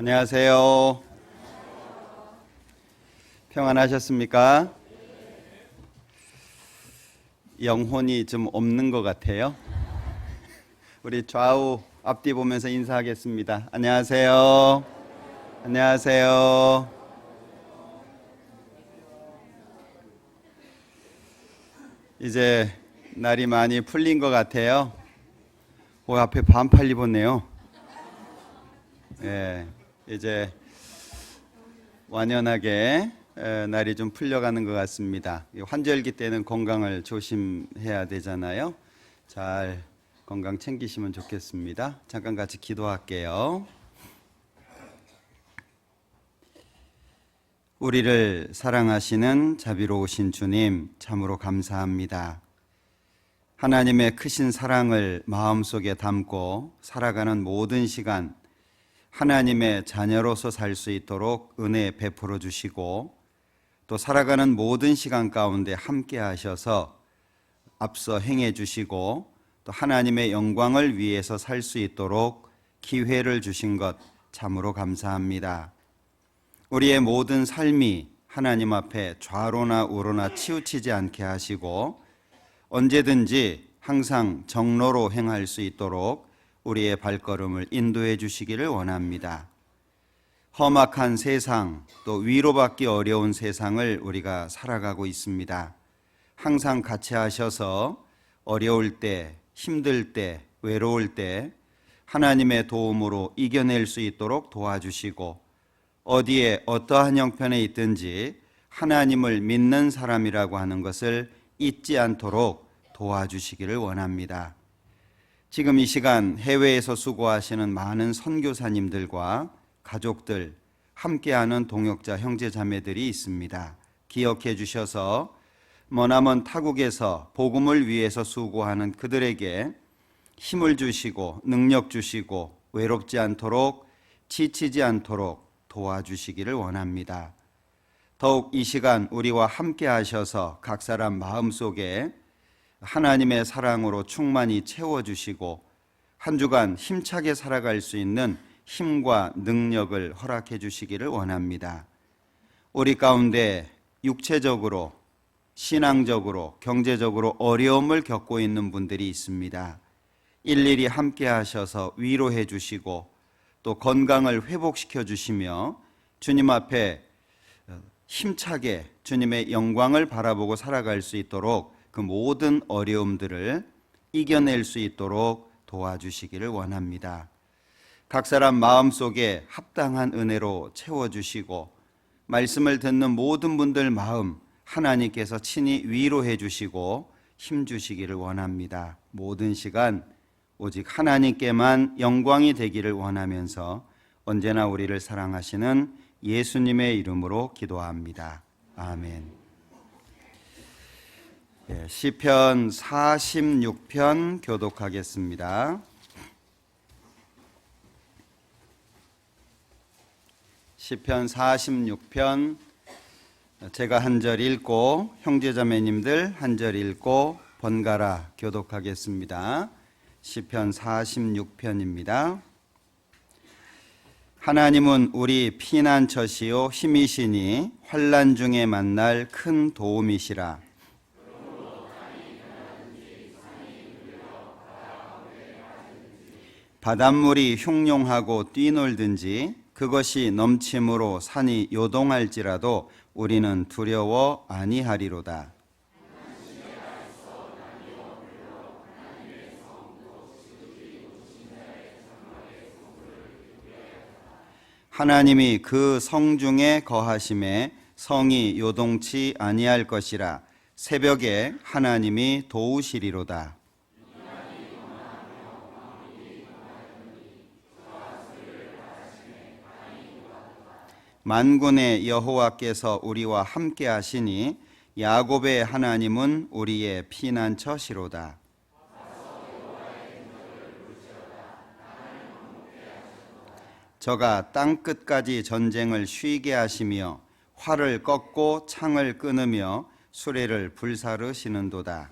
안녕하세요. 평안하셨습니까? 영혼이 좀 없는 것 같아요. 우리 좌우 앞뒤 보면서 인사하겠습니다. 안녕하세요. 안녕하세요. 이제 날이 많이 풀린 것 같아요. 앞에 반팔 입었네요. 예, 이제 완연하게 날이 좀 풀려가는 것 같습니다. 환절기 때는 건강을 조심해야 되잖아요. 잘 건강 챙기시면 좋겠습니다. 잠깐 같이 기도할게요. 우리를 사랑하시는 자비로우신 주님, 참으로 감사합니다. 하나님의 크신 사랑을 마음속에 담고 살아가는 모든 시간 하나님의 자녀로서 살 수 있도록 은혜 베풀어 주시고, 또 살아가는 모든 시간 가운데 함께 하셔서 앞서 행해 주시고, 또 하나님의 영광을 위해서 살 수 있도록 기회를 주신 것 참으로 감사합니다. 우리의 모든 삶이 하나님 앞에 좌로나 우로나 치우치지 않게 하시고, 언제든지 항상 정로로 행할 수 있도록 우리의 발걸음을 인도해 주시기를 원합니다. 험악한 세상, 또 위로받기 어려운 세상을 우리가 살아가고 있습니다. 항상 같이 하셔서 어려울 때, 힘들 때, 외로울 때 하나님의 도움으로 이겨낼 수 있도록 도와주시고, 어디에 어떠한 형편에 있든지 하나님을 믿는 사람이라고 하는 것을 잊지 않도록 도와주시기를 원합니다. 지금 이 시간 해외에서 수고하시는 많은 선교사님들과 가족들, 함께하는 동역자 형제 자매들이 있습니다. 기억해 주셔서 머나먼 타국에서 복음을 위해서 수고하는 그들에게 힘을 주시고 능력 주시고 외롭지 않도록, 지치지 않도록 도와주시기를 원합니다. 더욱 이 시간 우리와 함께 하셔서 각 사람 마음속에 하나님의 사랑으로 충만히 채워주시고 한 주간 힘차게 살아갈 수 있는 힘과 능력을 허락해 주시기를 원합니다. 우리 가운데 육체적으로, 신앙적으로, 경제적으로 어려움을 겪고 있는 분들이 있습니다. 일일이 함께 하셔서 위로해 주시고 또 건강을 회복시켜 주시며 주님 앞에 힘차게 주님의 영광을 바라보고 살아갈 수 있도록 그 모든 어려움들을 이겨낼 수 있도록 도와주시기를 원합니다. 각 사람 마음속에 합당한 은혜로 채워주시고 말씀을 듣는 모든 분들 마음 하나님께서 친히 위로해 주시고 힘 주시기를 원합니다. 모든 시간 오직 하나님께만 영광이 되기를 원하면서 언제나 우리를 사랑하시는 예수님의 이름으로 기도합니다. 아멘. 시편 46편 교독하겠습니다. 시편 46편 제가 한 절 읽고 형제자매님들 한 절 읽고 번갈아 교독하겠습니다. 시편 46편입니다. 하나님은 우리 피난처시요 힘이시니 환난 중에 만날 큰 도움이시라. 바닷물이 흉룡하고 뛰놀든지 그것이 넘침으로 산이 요동할지라도 우리는 두려워 아니하리로다. 하나님이 그 성중에 거하심에 성이 요동치 아니할 것이라. 새벽에 하나님이 도우시리로다. 만군의 여호와께서 우리와 함께 하시니 야곱의 하나님은 우리의 피난처시로다. 저가 땅끝까지 전쟁을 쉬게 하시며 활을 꺾고 창을 끊으며 수레를 불사르시는도다.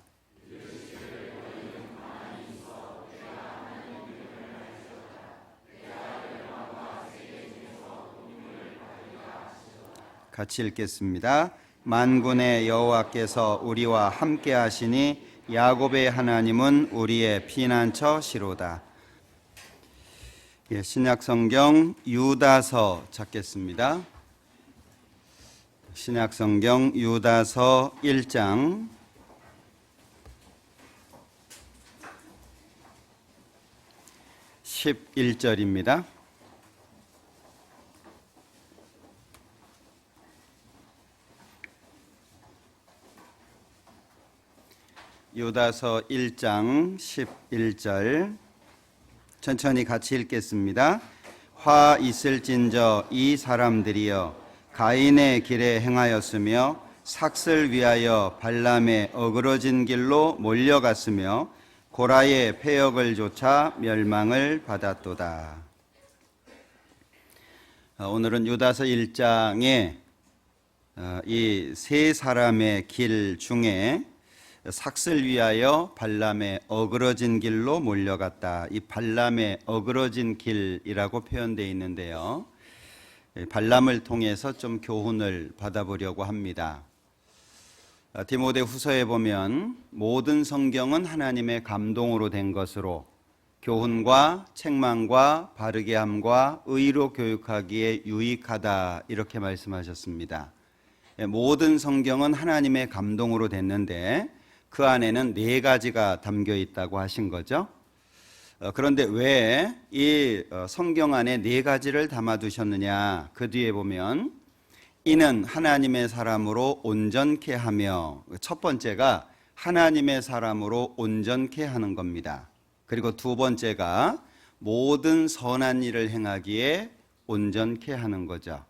같이 읽겠습니다. 만군의 여호와께서 우리와 함께 하시니 야곱의 하나님은 우리의 피난처시로다. 신약성경 유다서 찾겠습니다. 신약성경 유다서 1장 11절입니다. 유다서 1장 11절 천천히 같이 읽겠습니다. 화 있을진저 이 사람들이여 가인의 길에 행하였으며 삭슬 위하여 발람의 어그러진 길로 몰려갔으며 고라의 패역을 좇아 멸망을 받았도다. 오늘은 유다서 1장에 이 세 사람의 길 중에 삭슬 위하여 발람의 어그러진 길로 몰려갔다. 이 발람의 어그러진 길이라고 표현되어 있는데요. 발람을 통해서 좀 교훈을 받아보려고 합니다. 디모데 후서에 보면 모든 성경은 하나님의 감동으로 된 것으로 교훈과 책망과 바르게 함과 의로 교육하기에 유익하다 이렇게 말씀하셨습니다. 모든 성경은 하나님의 감동으로 됐는데 그 안에는 4가지가 담겨 있다고 하신 거죠. 그런데 왜 이 성경 안에 4가지를 담아두셨느냐? 그 뒤에 보면 이는 하나님의 사람으로 온전케 하며, 첫 번째가 하나님의 사람으로 온전케 하는 겁니다. 그리고 두 번째가 모든 선한 일을 행하기에 온전케 하는 거죠.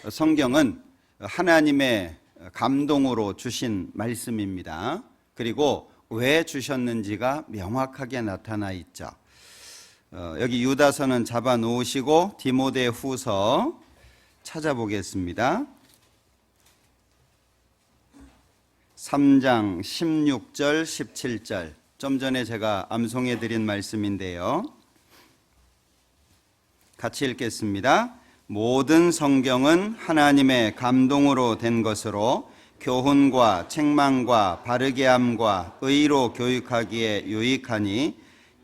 성경은 하나님의 감동으로 주신 말씀입니다. 그리고 왜 주셨는지가 명확하게 나타나 있죠. 여기 유다서는 잡아 놓으시고 디모데 후서 찾아보겠습니다. 3장 16절 17절 좀 전에 제가 암송해 드린 말씀인데요. 같이 읽겠습니다. 모든 성경은 하나님의 감동으로 된 것으로 교훈과 책망과 바르게 함과 의로 교육하기에 유익하니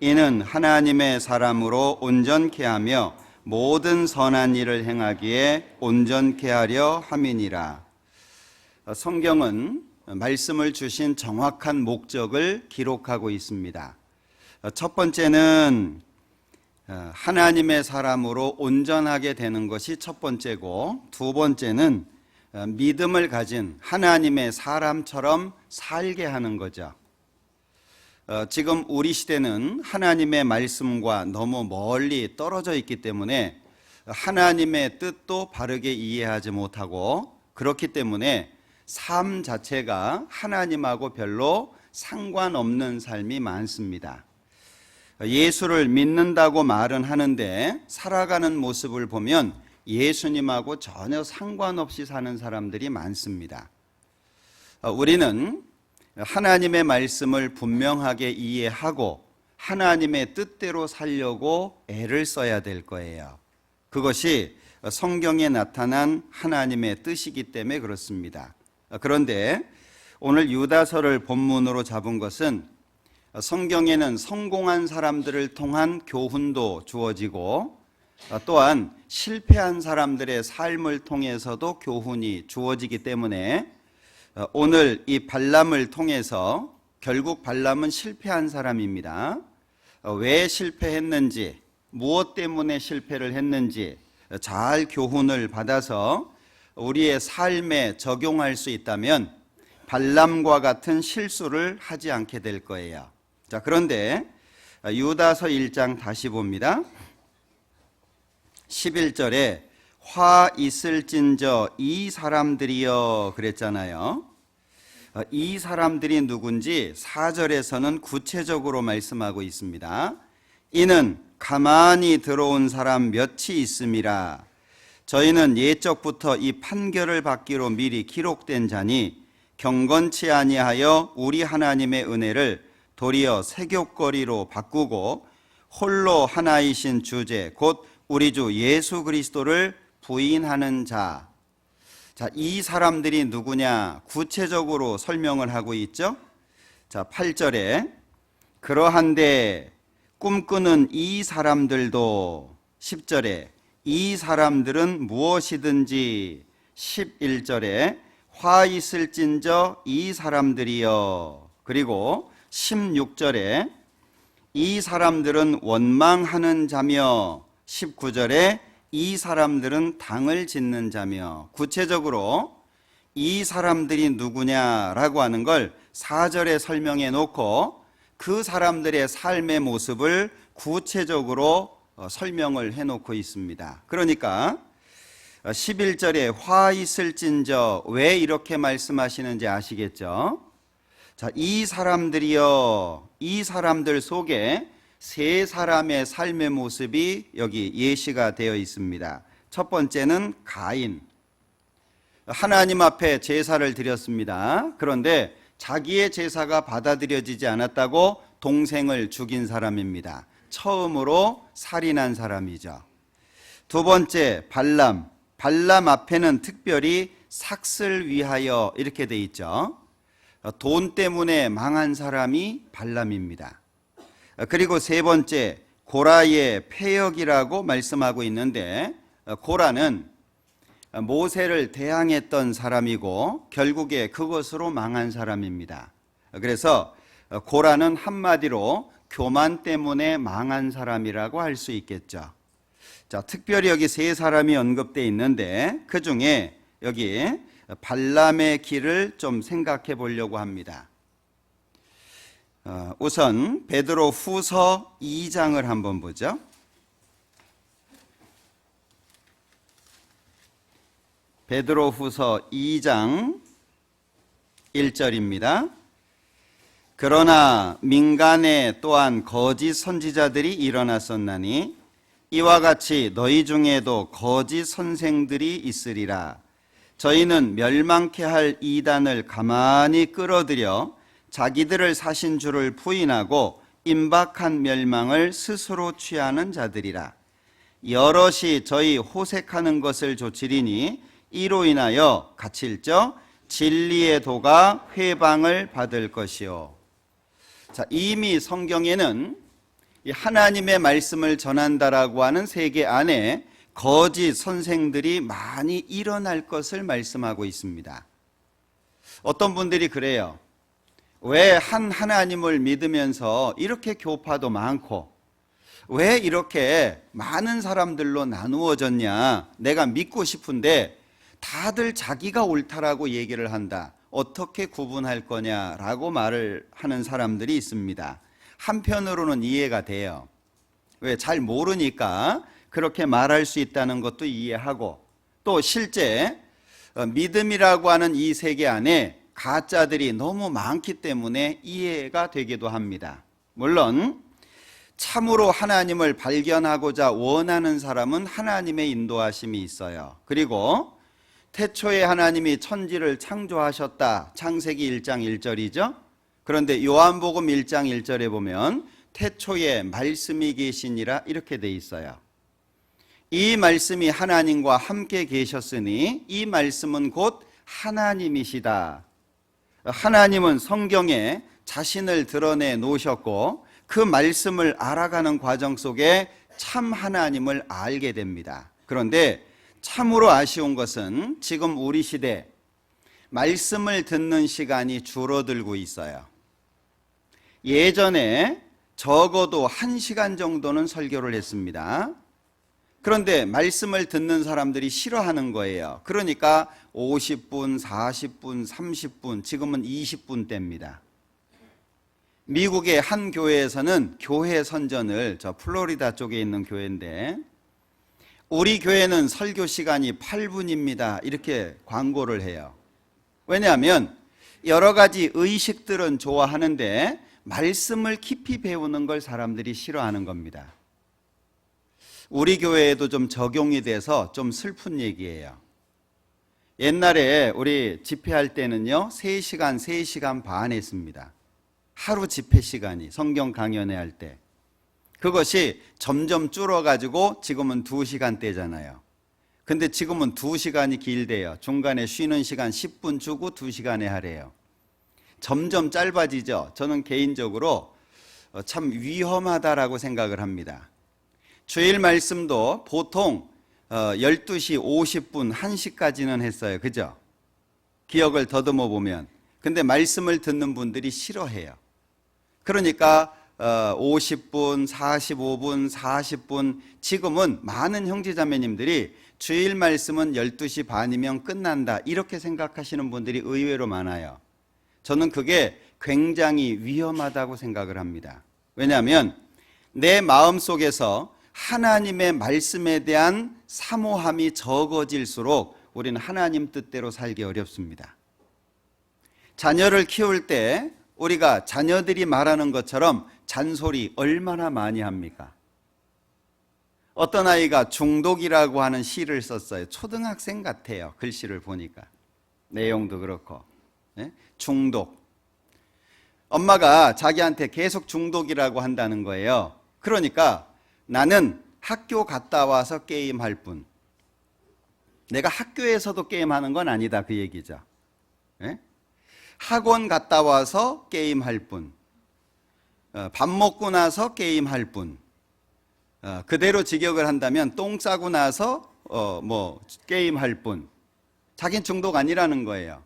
이는 하나님의 사람으로 온전케 하며 모든 선한 일을 행하기에 온전케 하려 함이니라. 성경은 말씀을 주신 정확한 목적을 기록하고 있습니다. 첫 번째는 하나님의 사람으로 온전하게 되는 것이 첫 번째고, 두 번째는 믿음을 가진 하나님의 사람처럼 살게 하는 거죠. 지금 우리 시대는 하나님의 말씀과 너무 멀리 떨어져 있기 때문에 하나님의 뜻도 바르게 이해하지 못하고, 그렇기 때문에 삶 자체가 하나님하고 별로 상관없는 삶이 많습니다. 예수를 믿는다고 말은 하는데 살아가는 모습을 보면 예수님하고 전혀 상관없이 사는 사람들이 많습니다. 우리는 하나님의 말씀을 분명하게 이해하고 하나님의 뜻대로 살려고 애를 써야 될 거예요. 그것이 성경에 나타난 하나님의 뜻이기 때문에 그렇습니다. 그런데 오늘 유다서를 본문으로 잡은 것은 성경에는 성공한 사람들을 통한 교훈도 주어지고 또한 실패한 사람들의 삶을 통해서도 교훈이 주어지기 때문에 오늘 이 발람을 통해서, 결국 발람은 실패한 사람입니다. 왜 실패했는지, 무엇 때문에 실패를 했는지 잘 교훈을 받아서 우리의 삶에 적용할 수 있다면 발람과 같은 실수를 하지 않게 될 거예요. 자, 그런데 유다서 1장 다시 봅니다. 11절에 화 있을진저 이 사람들이여 그랬잖아요. 이 사람들이 누군지 4절에서는 구체적으로 말씀하고 있습니다. 이는 가만히 들어온 사람 몇이 있음이라. 저희는 예적부터 이 판결을 받기로 미리 기록된 자니 경건치 아니하여 우리 하나님의 은혜를 도리어 세귑거리로 바꾸고 홀로 하나이신 주제 곧 우리 주 예수 그리스도를 부인하는 자. 자, 이 사람들이 누구냐? 구체적으로 설명을 하고 있죠. 자, 8절에 그러한데 꿈꾸는 이 사람들도, 10절에 이 사람들은 무엇이든지, 11절에 화 있을진저 이 사람들이여, 그리고 16절에 이 사람들은 원망하는 자며, 19절에 이 사람들은 당을 짓는 자며, 구체적으로 이 사람들이 누구냐라고 하는 걸 4절에 설명해 놓고 그 사람들의 삶의 모습을 구체적으로 설명을 해 놓고 있습니다. 그러니까 11절에 화 있을진저, 왜 이렇게 말씀하시는지 아시겠죠? 자, 이 사람들이요, 이 사람들 속에 세 사람의 삶의 모습이 여기 예시가 되어 있습니다. 첫 번째는 가인. 하나님 앞에 제사를 드렸습니다. 그런데 자기의 제사가 받아들여지지 않았다고 동생을 죽인 사람입니다. 처음으로 살인한 사람이죠. 두 번째, 발람. 발람 앞에는 특별히 삭슬 위하여 이렇게 돼 있죠. 돈 때문에 망한 사람이 발람입니다. 그리고 세 번째, 고라의 패역이라고 말씀하고 있는데, 고라는 모세를 대항했던 사람이고 결국에 그것으로 망한 사람입니다. 그래서 고라는 한마디로 교만 때문에 망한 사람이라고 할 수 있겠죠. 자, 특별히 여기 세 사람이 언급되어 있는데 그 중에 여기 발람의 길을 좀 생각해 보려고 합니다. 우선 베드로 후서 2장을 한번 보죠. 베드로 후서 2장 1절입니다. 그러나 민간에 또한 거짓 선지자들이 일어났었나니 이와 같이 너희 중에도 거짓 선생들이 있으리라. 저희는 멸망케 할 이단을 가만히 끌어들여 자기들을 사신 줄을 부인하고 임박한 멸망을 스스로 취하는 자들이라. 여럿이 저희 호색하는 것을 조치리니 이로 인하여 갇힐저 진리의 도가 회방을 받을 것이요. 자, 이미 성경에는 하나님의 말씀을 전한다라고 하는 세계 안에 거짓 선생들이 많이 일어날 것을 말씀하고 있습니다. 어떤 분들이 그래요. 왜 한 하나님을 믿으면서 이렇게 교파도 많고 왜 이렇게 많은 사람들로 나누어졌냐? 내가 믿고 싶은데 다들 자기가 옳다라고 얘기를 한다. 어떻게 구분할 거냐라고 말을 하는 사람들이 있습니다. 한편으로는 이해가 돼요. 왜? 잘 모르니까 그렇게 말할 수 있다는 것도 이해하고, 또 실제 믿음이라고 하는 이 세계 안에 가짜들이 너무 많기 때문에 이해가 되기도 합니다. 물론 참으로 하나님을 발견하고자 원하는 사람은 하나님의 인도하심이 있어요. 그리고 태초에 하나님이 천지를 창조하셨다. 창세기 1장 1절이죠. 그런데 요한복음 1장 1절에 보면 태초에 말씀이 계시니라 이렇게 돼 있어요. 이 말씀이 하나님과 함께 계셨으니 이 말씀은 곧 하나님이시다. 하나님은 성경에 자신을 드러내 놓으셨고 그 말씀을 알아가는 과정 속에 참 하나님을 알게 됩니다. 그런데 참으로 아쉬운 것은 지금 우리 시대 말씀을 듣는 시간이 줄어들고 있어요. 예전에 적어도 1시간 정도는 설교를 했습니다. 그런데 말씀을 듣는 사람들이 싫어하는 거예요. 그러니까 50분, 40분, 30분, 지금은 20분대입니다. 미국의 한 교회에서는 교회 선전을, 저 플로리다 쪽에 있는 교회인데, 우리 교회는 설교 시간이 8분입니다. 이렇게 광고를 해요. 왜냐하면 여러 가지 의식들은 좋아하는데 말씀을 깊이 배우는 걸 사람들이 싫어하는 겁니다. 우리 교회에도 좀 적용이 돼서 좀 슬픈 얘기예요. 옛날에 우리 집회할 때는요 3시간, 3시간 반 했습니다. 하루 집회 시간이, 성경 강연회 할 때. 그것이 점점 줄어가지고 지금은 2시간대잖아요. 근데 지금은 2시간이 길대요. 중간에 쉬는 시간 10분 주고 2시간에 하래요. 점점 짧아지죠. 저는 개인적으로 참 위험하다라고 생각을 합니다. 주일 말씀도 보통 12시 50분, 1시까지는 했어요. 그죠? 기억을 더듬어 보면. 근데 말씀을 듣는 분들이 싫어해요. 그러니까 50분, 45분, 40분, 지금은 많은 형제자매님들이 주일 말씀은 12시 반이면 끝난다 이렇게 생각하시는 분들이 의외로 많아요. 저는 그게 굉장히 위험하다고 생각을 합니다. 왜냐하면 내 마음속에서 하나님의 말씀에 대한 사모함이 적어질수록 우리는 하나님 뜻대로 살기 어렵습니다. 자녀를 키울 때 우리가 자녀들이 말하는 것처럼 잔소리 얼마나 많이 합니까? 어떤 아이가 중독이라고 하는 시를 썼어요. 초등학생 같아요. 글씨를 보니까. 내용도 그렇고. 네? 중독. 엄마가 자기한테 계속 중독이라고 한다는 거예요. 그러니까 나는 학교 갔다 와서 게임할 뿐. 내가 학교에서도 게임하는 건 아니다 그 얘기죠. 네? 학원 갔다 와서 게임할 뿐. 밥 먹고 나서 게임할 뿐. 그대로 직역을 한다면 똥 싸고 나서 게임할 뿐. 자긴 중독 아니라는 거예요.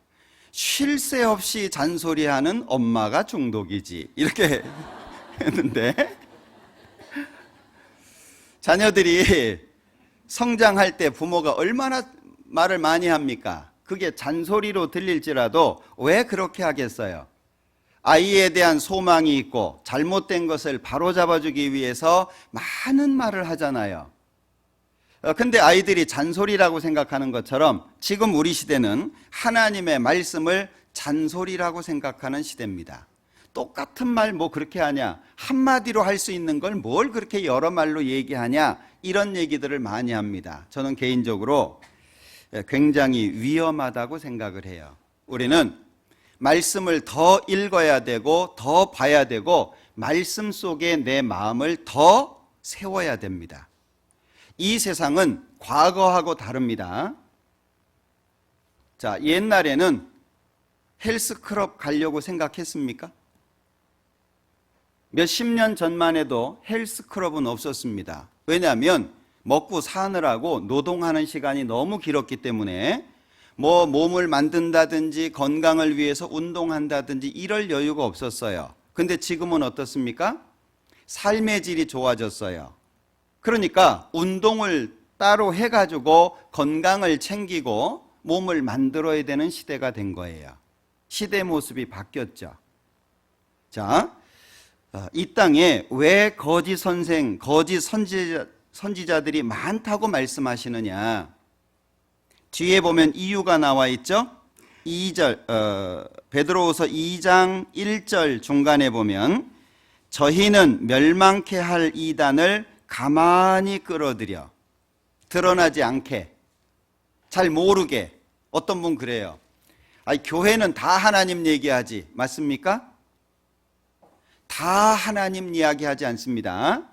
쉴 새 없이 잔소리하는 엄마가 중독이지 이렇게 했는데, 자녀들이 성장할 때 부모가 얼마나 말을 많이 합니까? 그게 잔소리로 들릴지라도 왜 그렇게 하겠어요? 아이에 대한 소망이 있고 잘못된 것을 바로잡아주기 위해서 많은 말을 하잖아요. 근데 아이들이 잔소리라고 생각하는 것처럼 지금 우리 시대는 하나님의 말씀을 잔소리라고 생각하는 시대입니다. 똑같은 말 뭐 그렇게 하냐, 한마디로 할 수 있는 걸 뭘 그렇게 여러 말로 얘기하냐, 이런 얘기들을 많이 합니다. 저는 개인적으로 굉장히 위험하다고 생각을 해요. 우리는 말씀을 더 읽어야 되고 더 봐야 되고 말씀 속에 내 마음을 더 세워야 됩니다. 이 세상은 과거하고 다릅니다. 자, 옛날에는 헬스클럽 가려고 생각했습니까? 몇십 년 전만 해도 헬스클럽은 없었습니다. 왜냐하면 먹고 사느라고 노동하는 시간이 너무 길었기 때문에 몸을 만든다든지 건강을 위해서 운동한다든지 이럴 여유가 없었어요. 근데 지금은 어떻습니까? 삶의 질이 좋아졌어요. 그러니까 운동을 따로 해가지고 건강을 챙기고 몸을 만들어야 되는 시대가 된 거예요. 시대 모습이 바뀌었죠. 자, 이 땅에 왜 거짓 선생, 거짓 선지자들이 많다고 말씀하시느냐? 뒤에 보면 이유가 나와 있죠. 2절 베드로후서 2장 1절 중간에 보면 저희는 멸망케 할 이단을 가만히 끌어들여 드러나지 않게, 잘 모르게. 어떤 분 그래요. 교회는 다 하나님 얘기하지. 맞습니까? 다 하나님 이야기하지 않습니다.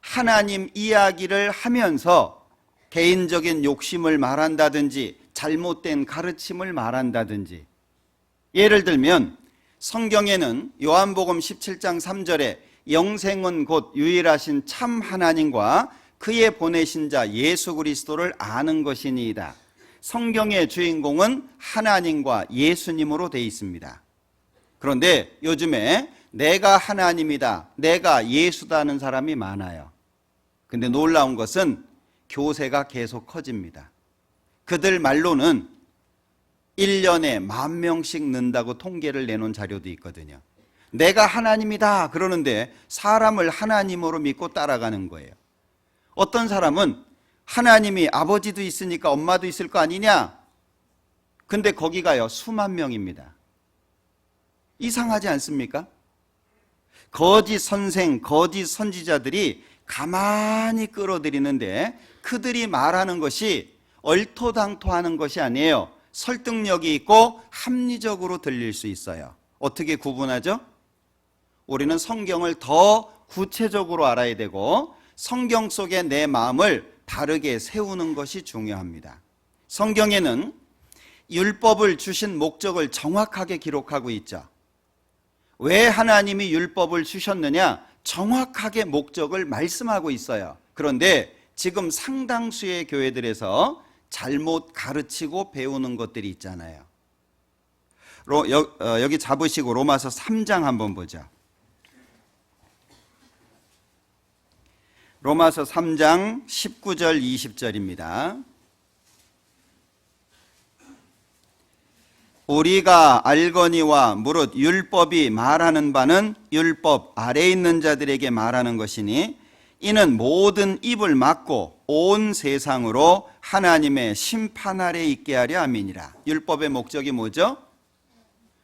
하나님 이야기를 하면서 개인적인 욕심을 말한다든지 잘못된 가르침을 말한다든지. 예를 들면 성경에는 요한복음 17장 3절에 영생은 곧 유일하신 참 하나님과 그의 보내신 자 예수 그리스도를 아는 것이니이다. 성경의 주인공은 하나님과 예수님으로 되어 있습니다. 그런데 요즘에 내가 하나님이다, 내가 예수다는 사람이 많아요. 근데 놀라운 것은 교세가 계속 커집니다. 그들 말로는 1년에 10,000명씩 는다고 통계를 내놓은 자료도 있거든요. 내가 하나님이다 그러는데 사람을 하나님으로 믿고 따라가는 거예요. 어떤 사람은 하나님이 아버지도 있으니까 엄마도 있을 거 아니냐? 근데 거기가요 수만 명입니다. 이상하지 않습니까? 거짓 선생, 거짓 선지자들이 가만히 끌어들이는데 그들이 말하는 것이 얼토당토하는 것이 아니에요. 설득력이 있고 합리적으로 들릴 수 있어요. 어떻게 구분하죠? 우리는 성경을 더 구체적으로 알아야 되고 성경 속에 내 마음을 바르게 세우는 것이 중요합니다. 성경에는 율법을 주신 목적을 정확하게 기록하고 있죠. 왜 하나님이 율법을 주셨느냐? 정확하게 목적을 말씀하고 있어요. 그런데 지금 상당수의 교회들에서 잘못 가르치고 배우는 것들이 있잖아요. 여기 잡으시고 로마서 3장 한번 보죠. 로마서 3장 19절 20절입니다. 우리가 알거니와 무릇 율법이 말하는 바는 율법 아래 있는 자들에게 말하는 것이니 이는 모든 입을 막고 온 세상으로 하나님의 심판 아래 있게 하려 함이니라. 율법의 목적이 뭐죠?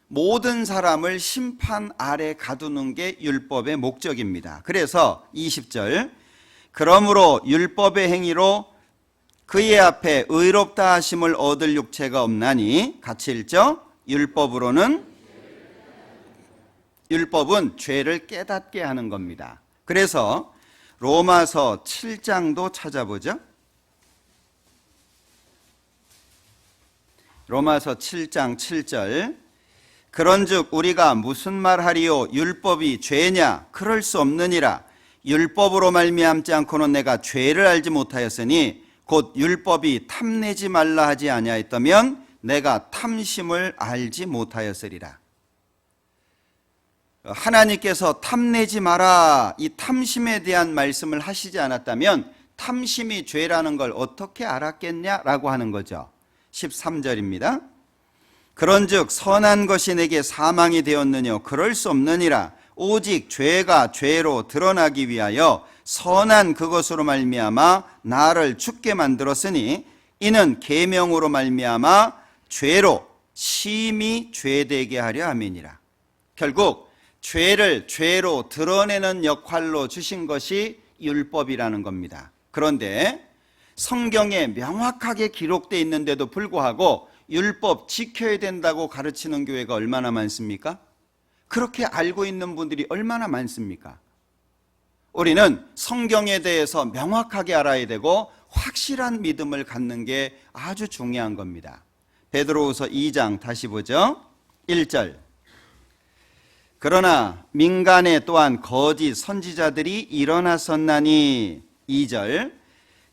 모든 사람을 심판 아래 가두는 게 율법의 목적입니다. 그래서 20절 그러므로 율법의 행위로 그의 앞에 의롭다 하심을 얻을 육체가 없나니 같이 읽죠. 율법은 죄를 깨닫게 하는 겁니다. 그래서 로마서 7장도 찾아보죠. 로마서 7장 7절 그런즉 우리가 무슨 말하리요 율법이 죄냐 그럴 수 없느니라. 율법으로 말미암지 않고는 내가 죄를 알지 못하였으니 곧 율법이 탐내지 말라 하지 아니하였다면 내가 탐심을 알지 못하였으리라. 하나님께서 탐내지 마라 이 탐심에 대한 말씀을 하시지 않았다면 탐심이 죄라는 걸 어떻게 알았겠냐라고 하는 거죠. 13절입니다. 그런즉 선한 것이 내게 사망이 되었느냐 그럴 수 없느니라. 오직 죄가 죄로 드러나기 위하여 선한 그것으로 말미암아 나를 죽게 만들었으니 이는 계명으로 말미암아 죄로 심히 죄되게 하려 함이니라. 결국 죄를 죄로 드러내는 역할로 주신 것이 율법이라는 겁니다. 그런데 성경에 명확하게 기록되어 있는데도 불구하고 율법 지켜야 된다고 가르치는 교회가 얼마나 많습니까? 그렇게 알고 있는 분들이 얼마나 많습니까? 우리는 성경에 대해서 명확하게 알아야 되고 확실한 믿음을 갖는 게 아주 중요한 겁니다. 베드로후서 2장 다시 보죠. 1절 그러나 민간에 또한 거짓 선지자들이 일어났었나니 2절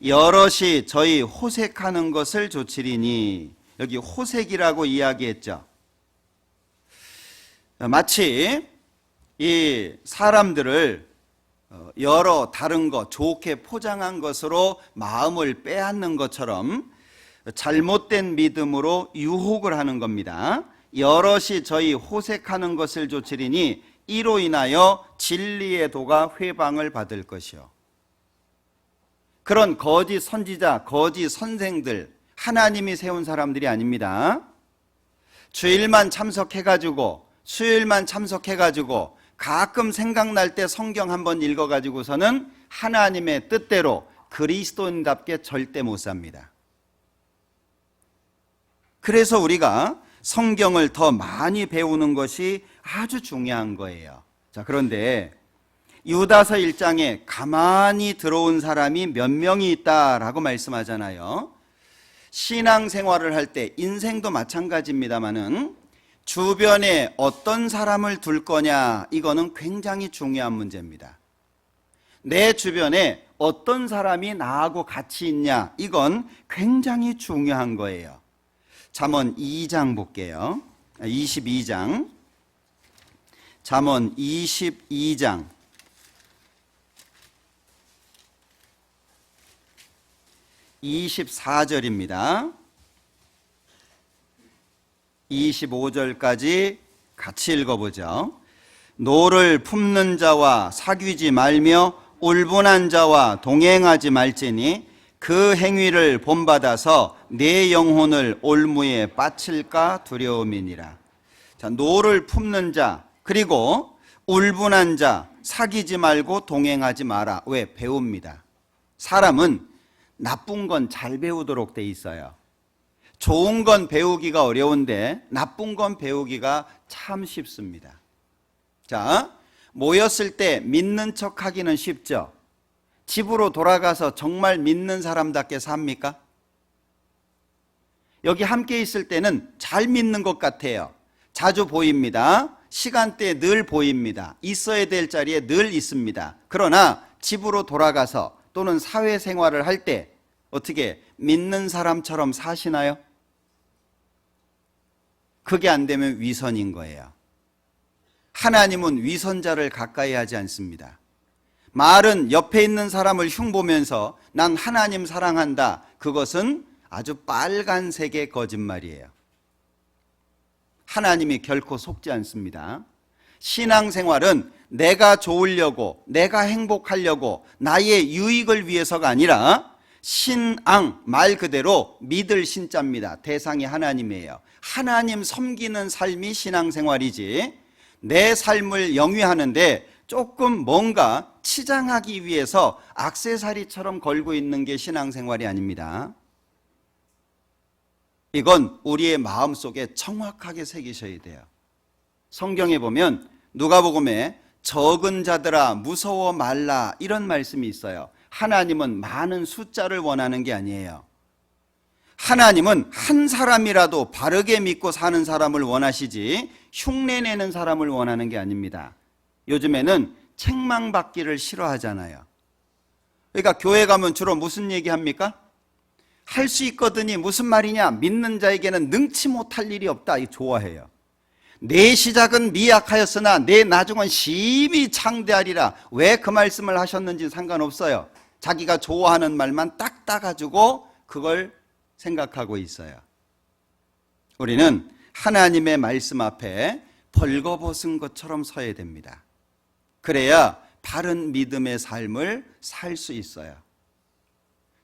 여럿이 저희 호색하는 것을 조치리니 여기 호색이라고 이야기했죠. 마치 이 사람들을 여러 다른 것 좋게 포장한 것으로 마음을 빼앗는 것처럼 잘못된 믿음으로 유혹을 하는 겁니다. 여럿이 저희 호색하는 것을 조치리니 이로 인하여 진리의 도가 회방을 받을 것이요. 그런 거짓 선지자, 거짓 선생들 하나님이 세운 사람들이 아닙니다. 주일만 참석해가지고 수요일만 참석해가지고 가끔 생각날 때 성경 한번 읽어가지고서는 하나님의 뜻대로 그리스도인답게 절대 못 삽니다. 그래서 우리가 성경을 더 많이 배우는 것이 아주 중요한 거예요. 자, 그런데 유다서 1장에 가만히 들어온 사람이 몇 명이 있다라고 말씀하잖아요. 신앙생활을 할 때 인생도 마찬가지입니다만은 주변에 어떤 사람을 둘 거냐 이거는 굉장히 중요한 문제입니다. 내 주변에 어떤 사람이 나하고 같이 있냐 이건 굉장히 중요한 거예요. 잠언 2장 볼게요. 22장 잠언 22장 24절입니다. 25절까지 같이 읽어보죠. 노를 품는 자와 사귀지 말며 울분한 자와 동행하지 말지니 그 행위를 본받아서 내 영혼을 올무에 빠칠까 두려움이니라. 자, 노를 품는 자 그리고 울분한 자 사귀지 말고 동행하지 마라. 왜? 배웁니다. 사람은 나쁜 건 잘 배우도록 돼 있어요. 좋은 건 배우기가 어려운데 나쁜 건 배우기가 참 쉽습니다. 자, 모였을 때 믿는 척 하기는 쉽죠. 집으로 돌아가서 정말 믿는 사람답게 삽니까? 여기 함께 있을 때는 잘 믿는 것 같아요. 자주 보입니다. 시간대에 늘 보입니다. 있어야 될 자리에 늘 있습니다. 그러나 집으로 돌아가서 또는 사회생활을 할 때 어떻게 믿는 사람처럼 사시나요? 그게 안 되면 위선인 거예요. 하나님은 위선자를 가까이 하지 않습니다. 말은 옆에 있는 사람을 흉보면서 난 하나님 사랑한다. 그것은 아주 빨간색의 거짓말이에요. 하나님이 결코 속지 않습니다. 신앙생활은 내가 좋으려고, 내가 행복하려고, 나의 유익을 위해서가 아니라 신앙, 말 그대로 믿을 신자입니다. 대상이 하나님이에요. 하나님 섬기는 삶이 신앙생활이지, 내 삶을 영위하는데 조금 뭔가 치장하기 위해서 액세서리처럼 걸고 있는 게 신앙생활이 아닙니다. 이건 우리의 마음속에 정확하게 새기셔야 돼요. 성경에 보면 누가복음에 적은 자들아 무서워 말라 이런 말씀이 있어요. 하나님은 많은 숫자를 원하는 게 아니에요. 하나님은 한 사람이라도 바르게 믿고 사는 사람을 원하시지 흉내내는 사람을 원하는 게 아닙니다. 요즘에는 책망받기를 싫어하잖아요. 그러니까 교회 가면 주로 무슨 얘기합니까? 할 수 있거든이 무슨 말이냐? 믿는 자에게는 능치 못할 일이 없다. 이 좋아해요. 내 시작은 미약하였으나 내 나중은 심히 창대하리라. 왜 그 말씀을 하셨는지 상관없어요. 자기가 좋아하는 말만 딱 따가지고 그걸 생각하고 있어요. 우리는 하나님의 말씀 앞에 벌거벗은 것처럼 서야 됩니다. 그래야 바른 믿음의 삶을 살 수 있어요.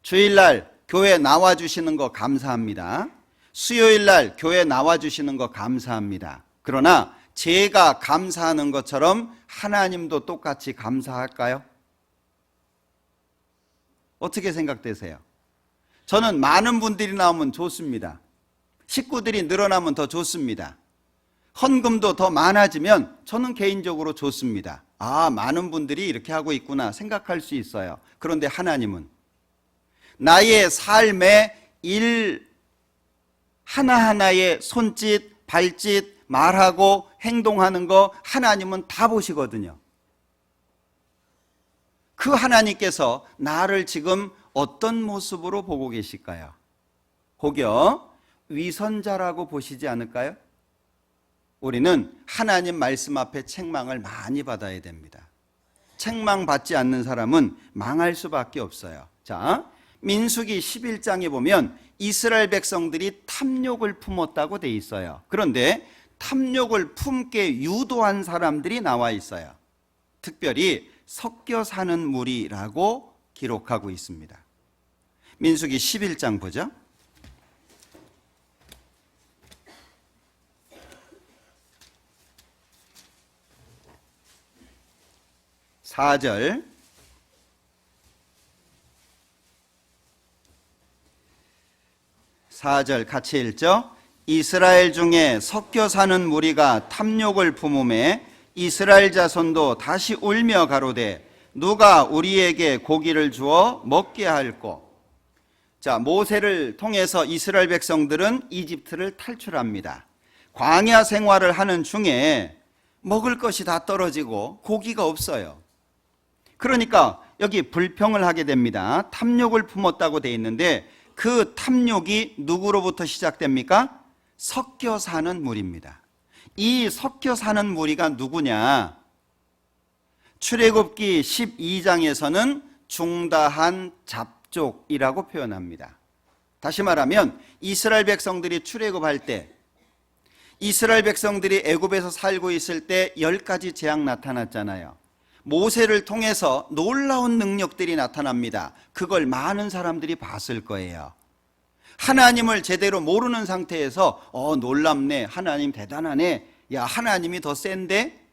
주일날 교회 나와주시는 거 감사합니다. 수요일날 교회 나와주시는 거 감사합니다. 그러나 제가 감사하는 것처럼 하나님도 똑같이 감사할까요? 어떻게 생각되세요? 저는 많은 분들이 나오면 좋습니다. 식구들이 늘어나면 더 좋습니다. 헌금도 더 많아지면 저는 개인적으로 좋습니다. 아, 많은 분들이 이렇게 하고 있구나 생각할 수 있어요. 그런데 하나님은 나의 삶의 일 하나하나의 손짓, 발짓, 말하고 행동하는 거 하나님은 다 보시거든요. 그 하나님께서 나를 지금 어떤 모습으로 보고 계실까요? 혹여 위선자라고 보시지 않을까요? 우리는 하나님 말씀 앞에 책망을 많이 받아야 됩니다. 책망받지 않는 사람은 망할 수밖에 없어요. 자, 민수기 11장에 보면 이스라엘 백성들이 탐욕을 품었다고 돼 있어요. 그런데 탐욕을 품게 유도한 사람들이 나와 있어요. 특별히 섞여 사는 무리라고 기록하고 있습니다. 민수기 11장 보죠. 4절 4절 같이 읽죠. 이스라엘 중에 섞여 사는 무리가 탐욕을 품음에 이스라엘 자손도 다시 울며 가로되 누가 우리에게 고기를 주어 먹게 할꼬. 자, 모세를 통해서 이스라엘 백성들은 이집트를 탈출합니다. 광야 생활을 하는 중에 먹을 것이 다 떨어지고 고기가 없어요. 그러니까 여기 불평을 하게 됩니다. 탐욕을 품었다고 돼 있는데 그 탐욕이 누구로부터 시작됩니까? 섞여 사는 무리입니다. 이 섞여 사는 무리가 누구냐? 출애굽기 12장에서는 중다한 잡족이라고 표현합니다. 다시 말하면 이스라엘 백성들이 출애굽할 때, 이스라엘 백성들이 애굽에서 살고 있을 때 10가지 재앙 나타났잖아요. 모세를 통해서 놀라운 능력들이 나타납니다. 그걸 많은 사람들이 봤을 거예요. 하나님을 제대로 모르는 상태에서 놀랍네, 하나님 대단하네, 야 하나님이 더 센데?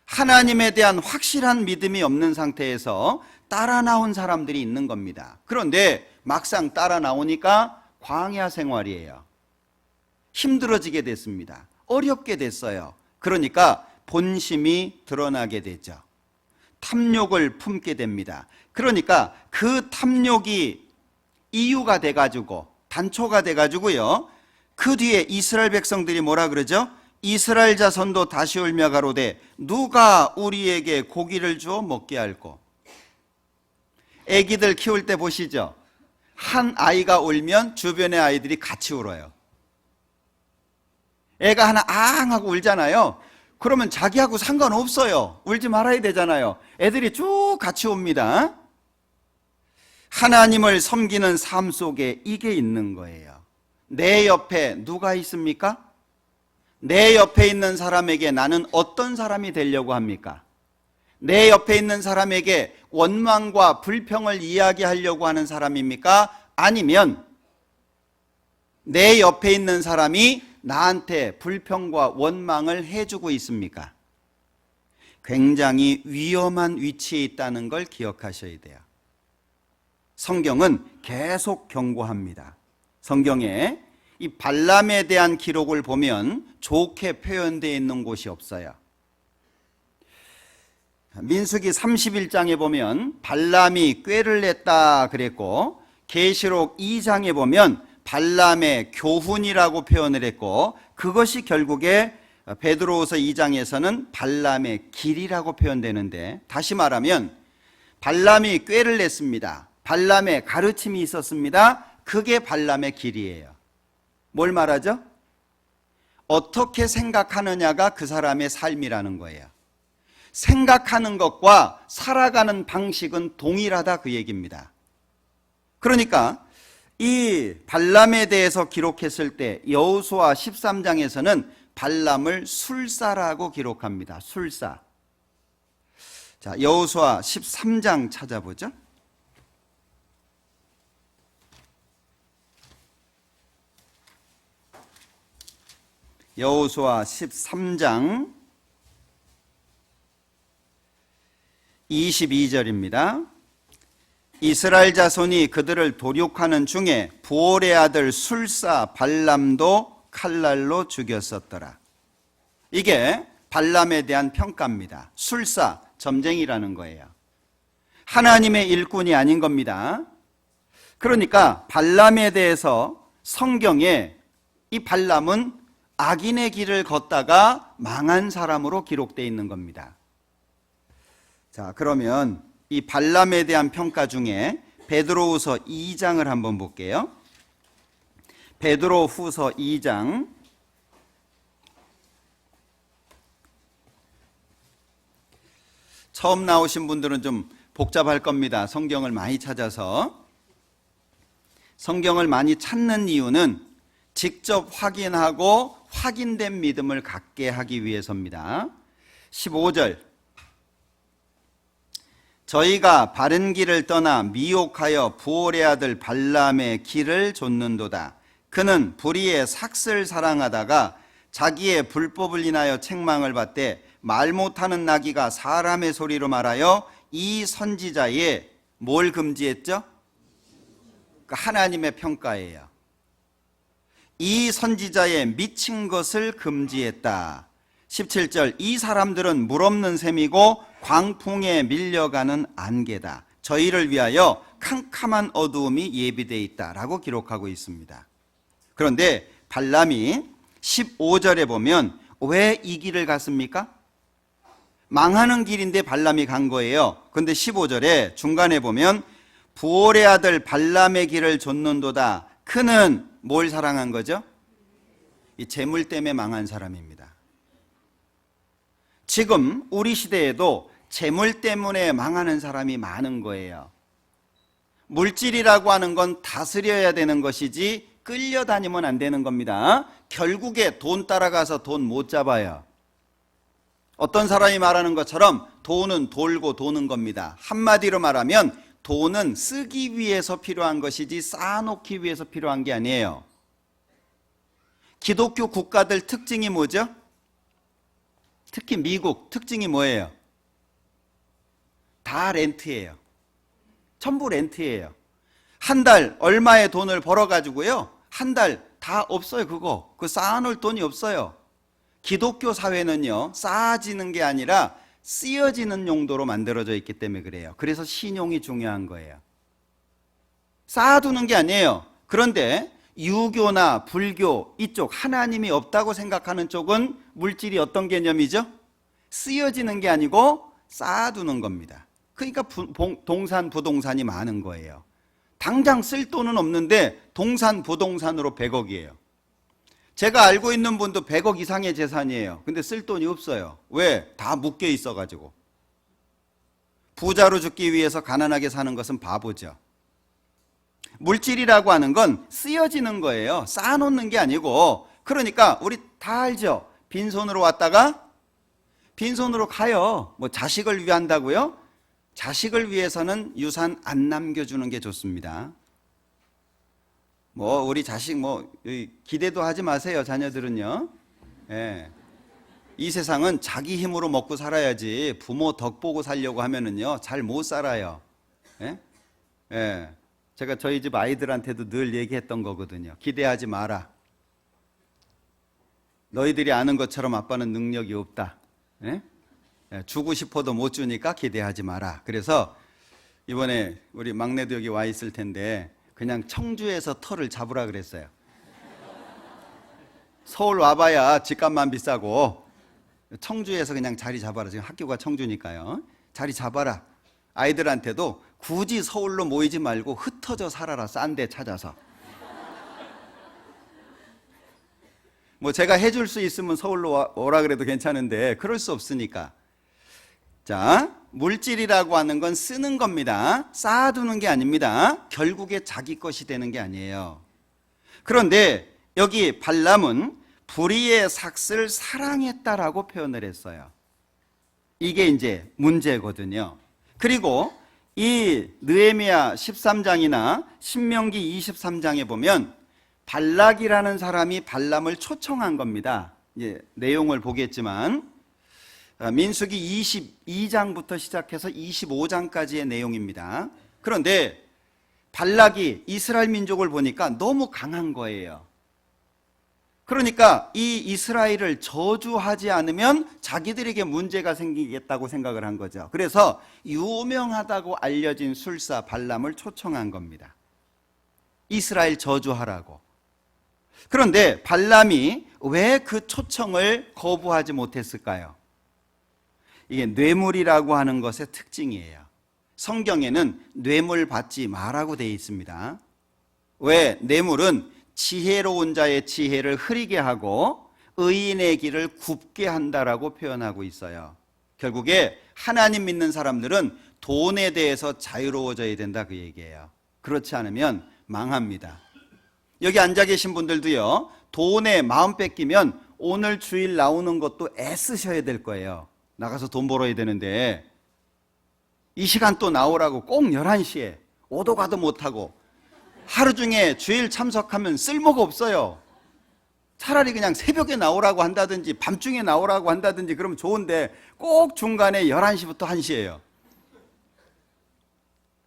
하나님에 대한 확실한 믿음이 없는 상태에서 따라 나온 사람들이 있는 겁니다. 그런데 막상 따라 나오니까 광야 생활이에요. 힘들어지게 됐습니다. 어렵게 됐어요. 그러니까 본심이 드러나게 되죠. 탐욕을 품게 됩니다. 그러니까 그 탐욕이 이유가 돼가지고 단초가 돼가지고요, 그 뒤에 이스라엘 백성들이 뭐라 그러죠? 이스라엘 자손도 다시 울며 가로되 누가 우리에게 고기를 주어 먹게 할꼬. 애기들 키울 때 보시죠. 한 아이가 울면 주변의 아이들이 같이 울어요. 애가 하나 앙 하고 울잖아요. 그러면 자기하고 상관없어요. 울지 말아야 되잖아요. 애들이 쭉 같이 웁니다. 하나님을 섬기는 삶 속에 이게 있는 거예요. 내 옆에 누가 있습니까? 내 옆에 있는 사람에게 나는 어떤 사람이 되려고 합니까? 내 옆에 있는 사람에게 원망과 불평을 이야기하려고 하는 사람입니까? 아니면 내 옆에 있는 사람이 나한테 불평과 원망을 해주고 있습니까? 굉장히 위험한 위치에 있다는 걸 기억하셔야 돼요. 성경은 계속 경고합니다. 성경에 이 발람에 대한 기록을 보면 좋게 표현되어 있는 곳이 없어요. 민수기 31장에 보면 발람이 꾀를 냈다 그랬고, 계시록 2장에 보면 발람의 교훈이라고 표현을 했고, 그것이 결국에 베드로후서 2장에서는 발람의 길이라고 표현되는데, 다시 말하면 발람이 꾀를 냈습니다. 발람의 가르침이 있었습니다. 그게 발람의 길이에요. 뭘 말하죠? 어떻게 생각하느냐가 그 사람의 삶이라는 거예요. 생각하는 것과 살아가는 방식은 동일하다 그 얘기입니다. 그러니까 이 발람에 대해서 기록했을 때 여호수아 13장에서는 발람을 술사라고 기록합니다. 술사. 자, 여호수아 13장 찾아보죠. 여호수아 13장 22절입니다. 이스라엘 자손이 그들을 도륙하는 중에 부올의 아들 술사 발람도 칼날로 죽였었더라. 이게 발람에 대한 평가입니다. 술사, 점쟁이라는 거예요. 하나님의 일꾼이 아닌 겁니다. 그러니까 발람에 대해서 성경에 이 발람은 악인의 길을 걷다가 망한 사람으로 기록되어 있는 겁니다. 자, 그러면 이 발람에 대한 평가 중에 베드로후서 2장을 한번 볼게요. 베드로후서 2장 처음 나오신 분들은 좀 복잡할 겁니다. 성경을 많이 찾아서. 성경을 많이 찾는 이유는 직접 확인하고 확인된 믿음을 갖게 하기 위해서입니다. 15절, 저희가 바른 길을 떠나 미혹하여 부올의 아들 발람의 길을 좇는도다. 그는 불의의 삭슬 사랑하다가 자기의 불법을 인하여 책망을 받되 말 못하는 나귀가 사람의 소리로 말하여 이 선지자의 뭘 금지했죠? 하나님의 평가예요. 이 선지자의 미친 것을 금지했다. 17절, 이 사람들은 물 없는 셈이고 광풍에 밀려가는 안개다. 저희를 위하여 캄캄한 어두움이 예비되어 있다라고 기록하고 있습니다. 그런데 발람이 15절에 보면 왜 이 길을 갔습니까? 망하는 길인데 발람이 간 거예요. 그런데 15절에 중간에 보면 부올의 아들 발람의 길을 좇는도다. 그는 뭘 사랑한 거죠? 이 재물 때문에 망한 사람입니다. 지금 우리 시대에도 재물 때문에 망하는 사람이 많은 거예요. 물질이라고 하는 건 다스려야 되는 것이지 끌려다니면 안 되는 겁니다. 결국에 돈 따라가서 돈 못 잡아요. 어떤 사람이 말하는 것처럼 돈은 돌고 도는 겁니다. 한마디로 말하면 돈은 쓰기 위해서 필요한 것이지 쌓아놓기 위해서 필요한 게 아니에요. 기독교 국가들 특징이 뭐죠? 특히 미국 특징이 뭐예요? 다 렌트예요. 전부 렌트예요. 한 달 얼마의 돈을 벌어가지고요, 한 달 다 없어요. 그거 쌓아놓을 돈이 없어요. 기독교 사회는요, 쌓아지는 게 아니라 쓰여지는 용도로 만들어져 있기 때문에 그래요. 그래서 신용이 중요한 거예요. 쌓아두는 게 아니에요. 그런데 유교나 불교 이쪽 하나님이 없다고 생각하는 쪽은 물질이 어떤 개념이죠? 쓰여지는 게 아니고 쌓아두는 겁니다. 그러니까 동산 부동산이 많은 거예요. 당장 쓸 돈은 없는데 동산 부동산으로 100억이에요. 제가 알고 있는 분도 100억 이상의 재산이에요. 근데 쓸 돈이 없어요. 왜? 다 묶여 있어가지고. 부자로 죽기 위해서 가난하게 사는 것은 바보죠. 물질이라고 하는 건 쓰여지는 거예요. 쌓아놓는 게 아니고. 그러니까 우리 다 알죠. 빈손으로 왔다가 빈손으로 가요. 뭐 자식을 위한다고요? 자식을 위해서는 유산 안 남겨주는 게 좋습니다. 뭐 우리 자식 뭐 기대도 하지 마세요. 자녀들은요. 예. 이 세상은 자기 힘으로 먹고 살아야지 부모 덕 보고 살려고 하면은요 잘 못 살아요. 예? 예. 제가 저희 집 아이들한테도 늘 얘기했던 거거든요. 기대하지 마라. 너희들이 아는 것처럼 아빠는 능력이 없다. 예? 주고 싶어도 못 주니까 기대하지 마라. 그래서 이번에 우리 막내도 여기 와 있을 텐데 그냥 청주에서 터를 잡으라 그랬어요. 서울 와봐야 집값만 비싸고 청주에서 그냥 자리 잡아라. 지금 학교가 청주니까요. 자리 잡아라. 아이들한테도 굳이 서울로 모이지 말고 흩어져 살아라. 싼 데 찾아서. 뭐 제가 해줄 수 있으면 서울로 오라 그래도 괜찮은데 그럴 수 없으니까. 자, 물질이라고 하는 건 쓰는 겁니다. 쌓아두는 게 아닙니다. 결국에 자기 것이 되는 게 아니에요. 그런데 여기 발람은 불의의 삭슬 사랑했다라고 표현을 했어요. 이게 이제 문제거든요. 그리고 이 느헤미야 13장이나 신명기 23장에 보면 발락이라는 사람이 발람을 초청한 겁니다. 이제 내용을 보겠지만 민수기 22장부터 시작해서 25장까지의 내용입니다. 그런데 발락이 이스라엘 민족을 보니까 너무 강한 거예요. 그러니까 이 이스라엘을 저주하지 않으면 자기들에게 문제가 생기겠다고 생각을 한 거죠. 그래서 유명하다고 알려진 술사 발람을 초청한 겁니다. 이스라엘 저주하라고. 그런데 발람이 왜 그 초청을 거부하지 못했을까요? 이게 뇌물이라고 하는 것의 특징이에요. 성경에는 뇌물 받지 마라고 되어 있습니다. 왜? 뇌물은 지혜로운 자의 지혜를 흐리게 하고 의인의 길을 굽게 한다라고 표현하고 있어요. 결국에 하나님 믿는 사람들은 돈에 대해서 자유로워져야 된다 그 얘기예요. 그렇지 않으면 망합니다. 여기 앉아 계신 분들도요, 돈에 마음 뺏기면 오늘 주일 나오는 것도 애쓰셔야 될 거예요. 나가서 돈 벌어야 되는데 이 시간 또 나오라고 꼭 11시에 오도 가도 못하고 하루 중에 주일 참석하면 쓸모가 없어요. 차라리 그냥 새벽에 나오라고 한다든지 밤중에 나오라고 한다든지 그러면 좋은데 꼭 중간에 11시부터 1시예요.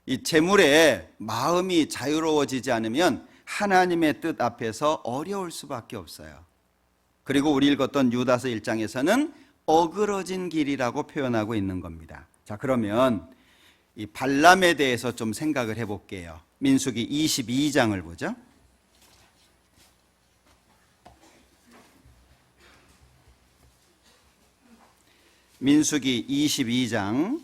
이 재물에 마음이 자유로워지지 않으면 하나님의 뜻 앞에서 어려울 수밖에 없어요. 그리고 우리 읽었던 유다서 1장에서는 어그러진 길이라고 표현하고 있는 겁니다. 자, 그러면 이 발람에 대해서 좀 생각을 해볼게요. 민수기 22장을 보죠. 민수기 22장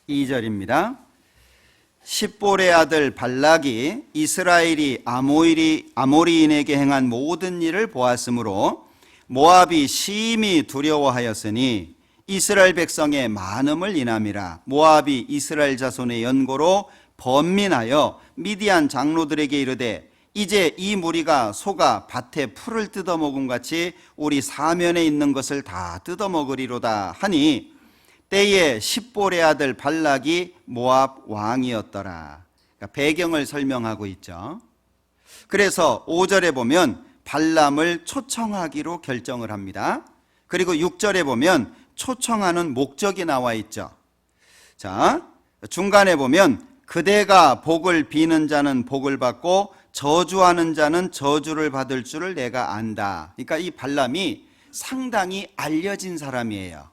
2절입니다. 십볼의 아들 발락이 이스라엘이 아모리인에게 행한 모든 일을 보았으므로 모압이 심히 두려워하였으니 이스라엘 백성의 많음을 인함이라. 모압이 이스라엘 자손의 연고로 번민하여 미디안 장로들에게 이르되 이제 이 무리가 소가 밭에 풀을 뜯어먹은 같이 우리 사면에 있는 것을 다 뜯어먹으리로다 하니 때에 십볼의 아들 발락이 모압 왕이었더라. 그러니까 배경을 설명하고 있죠. 그래서 5절에 보면 발람을 초청하기로 결정을 합니다. 그리고 6절에 보면 초청하는 목적이 나와 있죠. 자, 중간에 보면 그대가 복을 비는 자는 복을 받고 저주하는 자는 저주를 받을 줄을 내가 안다. 그러니까 이 발람이 상당히 알려진 사람이에요.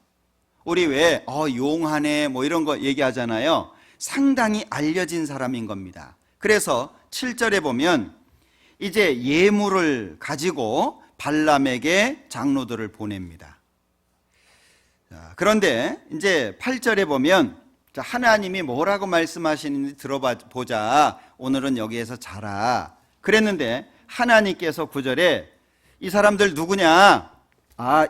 우리 왜 용하네 뭐 이런 거 얘기하잖아요. 상당히 알려진 사람인 겁니다. 그래서 7절에 보면 이제 예물을 가지고 발람에게 장로들을 보냅니다. 자, 그런데 이제 8절에 보면 하나님이 뭐라고 말씀하시는지 들어보자. 오늘은 여기에서 자라. 그랬는데 하나님께서 9절에 이 사람들 누구냐?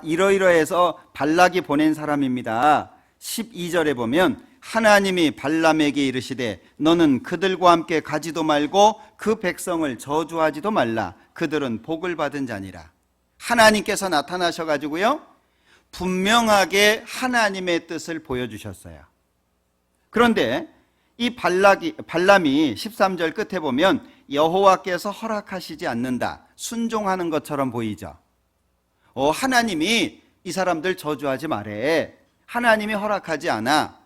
이러이러해서 발락이 보낸 사람입니다. 12절에 보면 하나님이 발람에게 이르시되 너는 그들과 함께 가지도 말고 그 백성을 저주하지도 말라. 그들은 복을 받은 자니라. 하나님께서 나타나셔가지고요, 분명하게 하나님의 뜻을 보여주셨어요. 그런데 이 발람이 13절 끝에 보면 여호와께서 허락하시지 않는다, 순종하는 것처럼 보이죠. 하나님이 이 사람들 저주하지 말래, 하나님이 허락하지 않아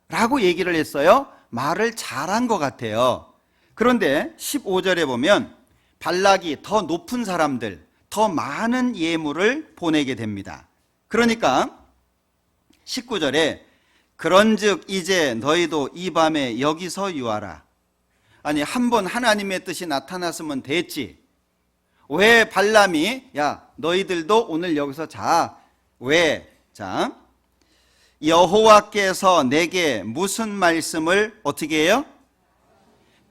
라고 얘기를 했어요. 말을 잘한 것 같아요. 그런데 15절에 보면 발락이 더 높은 사람들, 더 많은 예물을 보내게 됩니다. 그러니까 19절에 그런즉 이제 너희도 이 밤에 여기서 유하라. 아니, 한번 하나님의 뜻이 나타났으면 됐지. 왜 발람이 야 너희들도 오늘 여기서 자? 왜? 자, 여호와께서 내게 무슨 말씀을 어떻게 해요?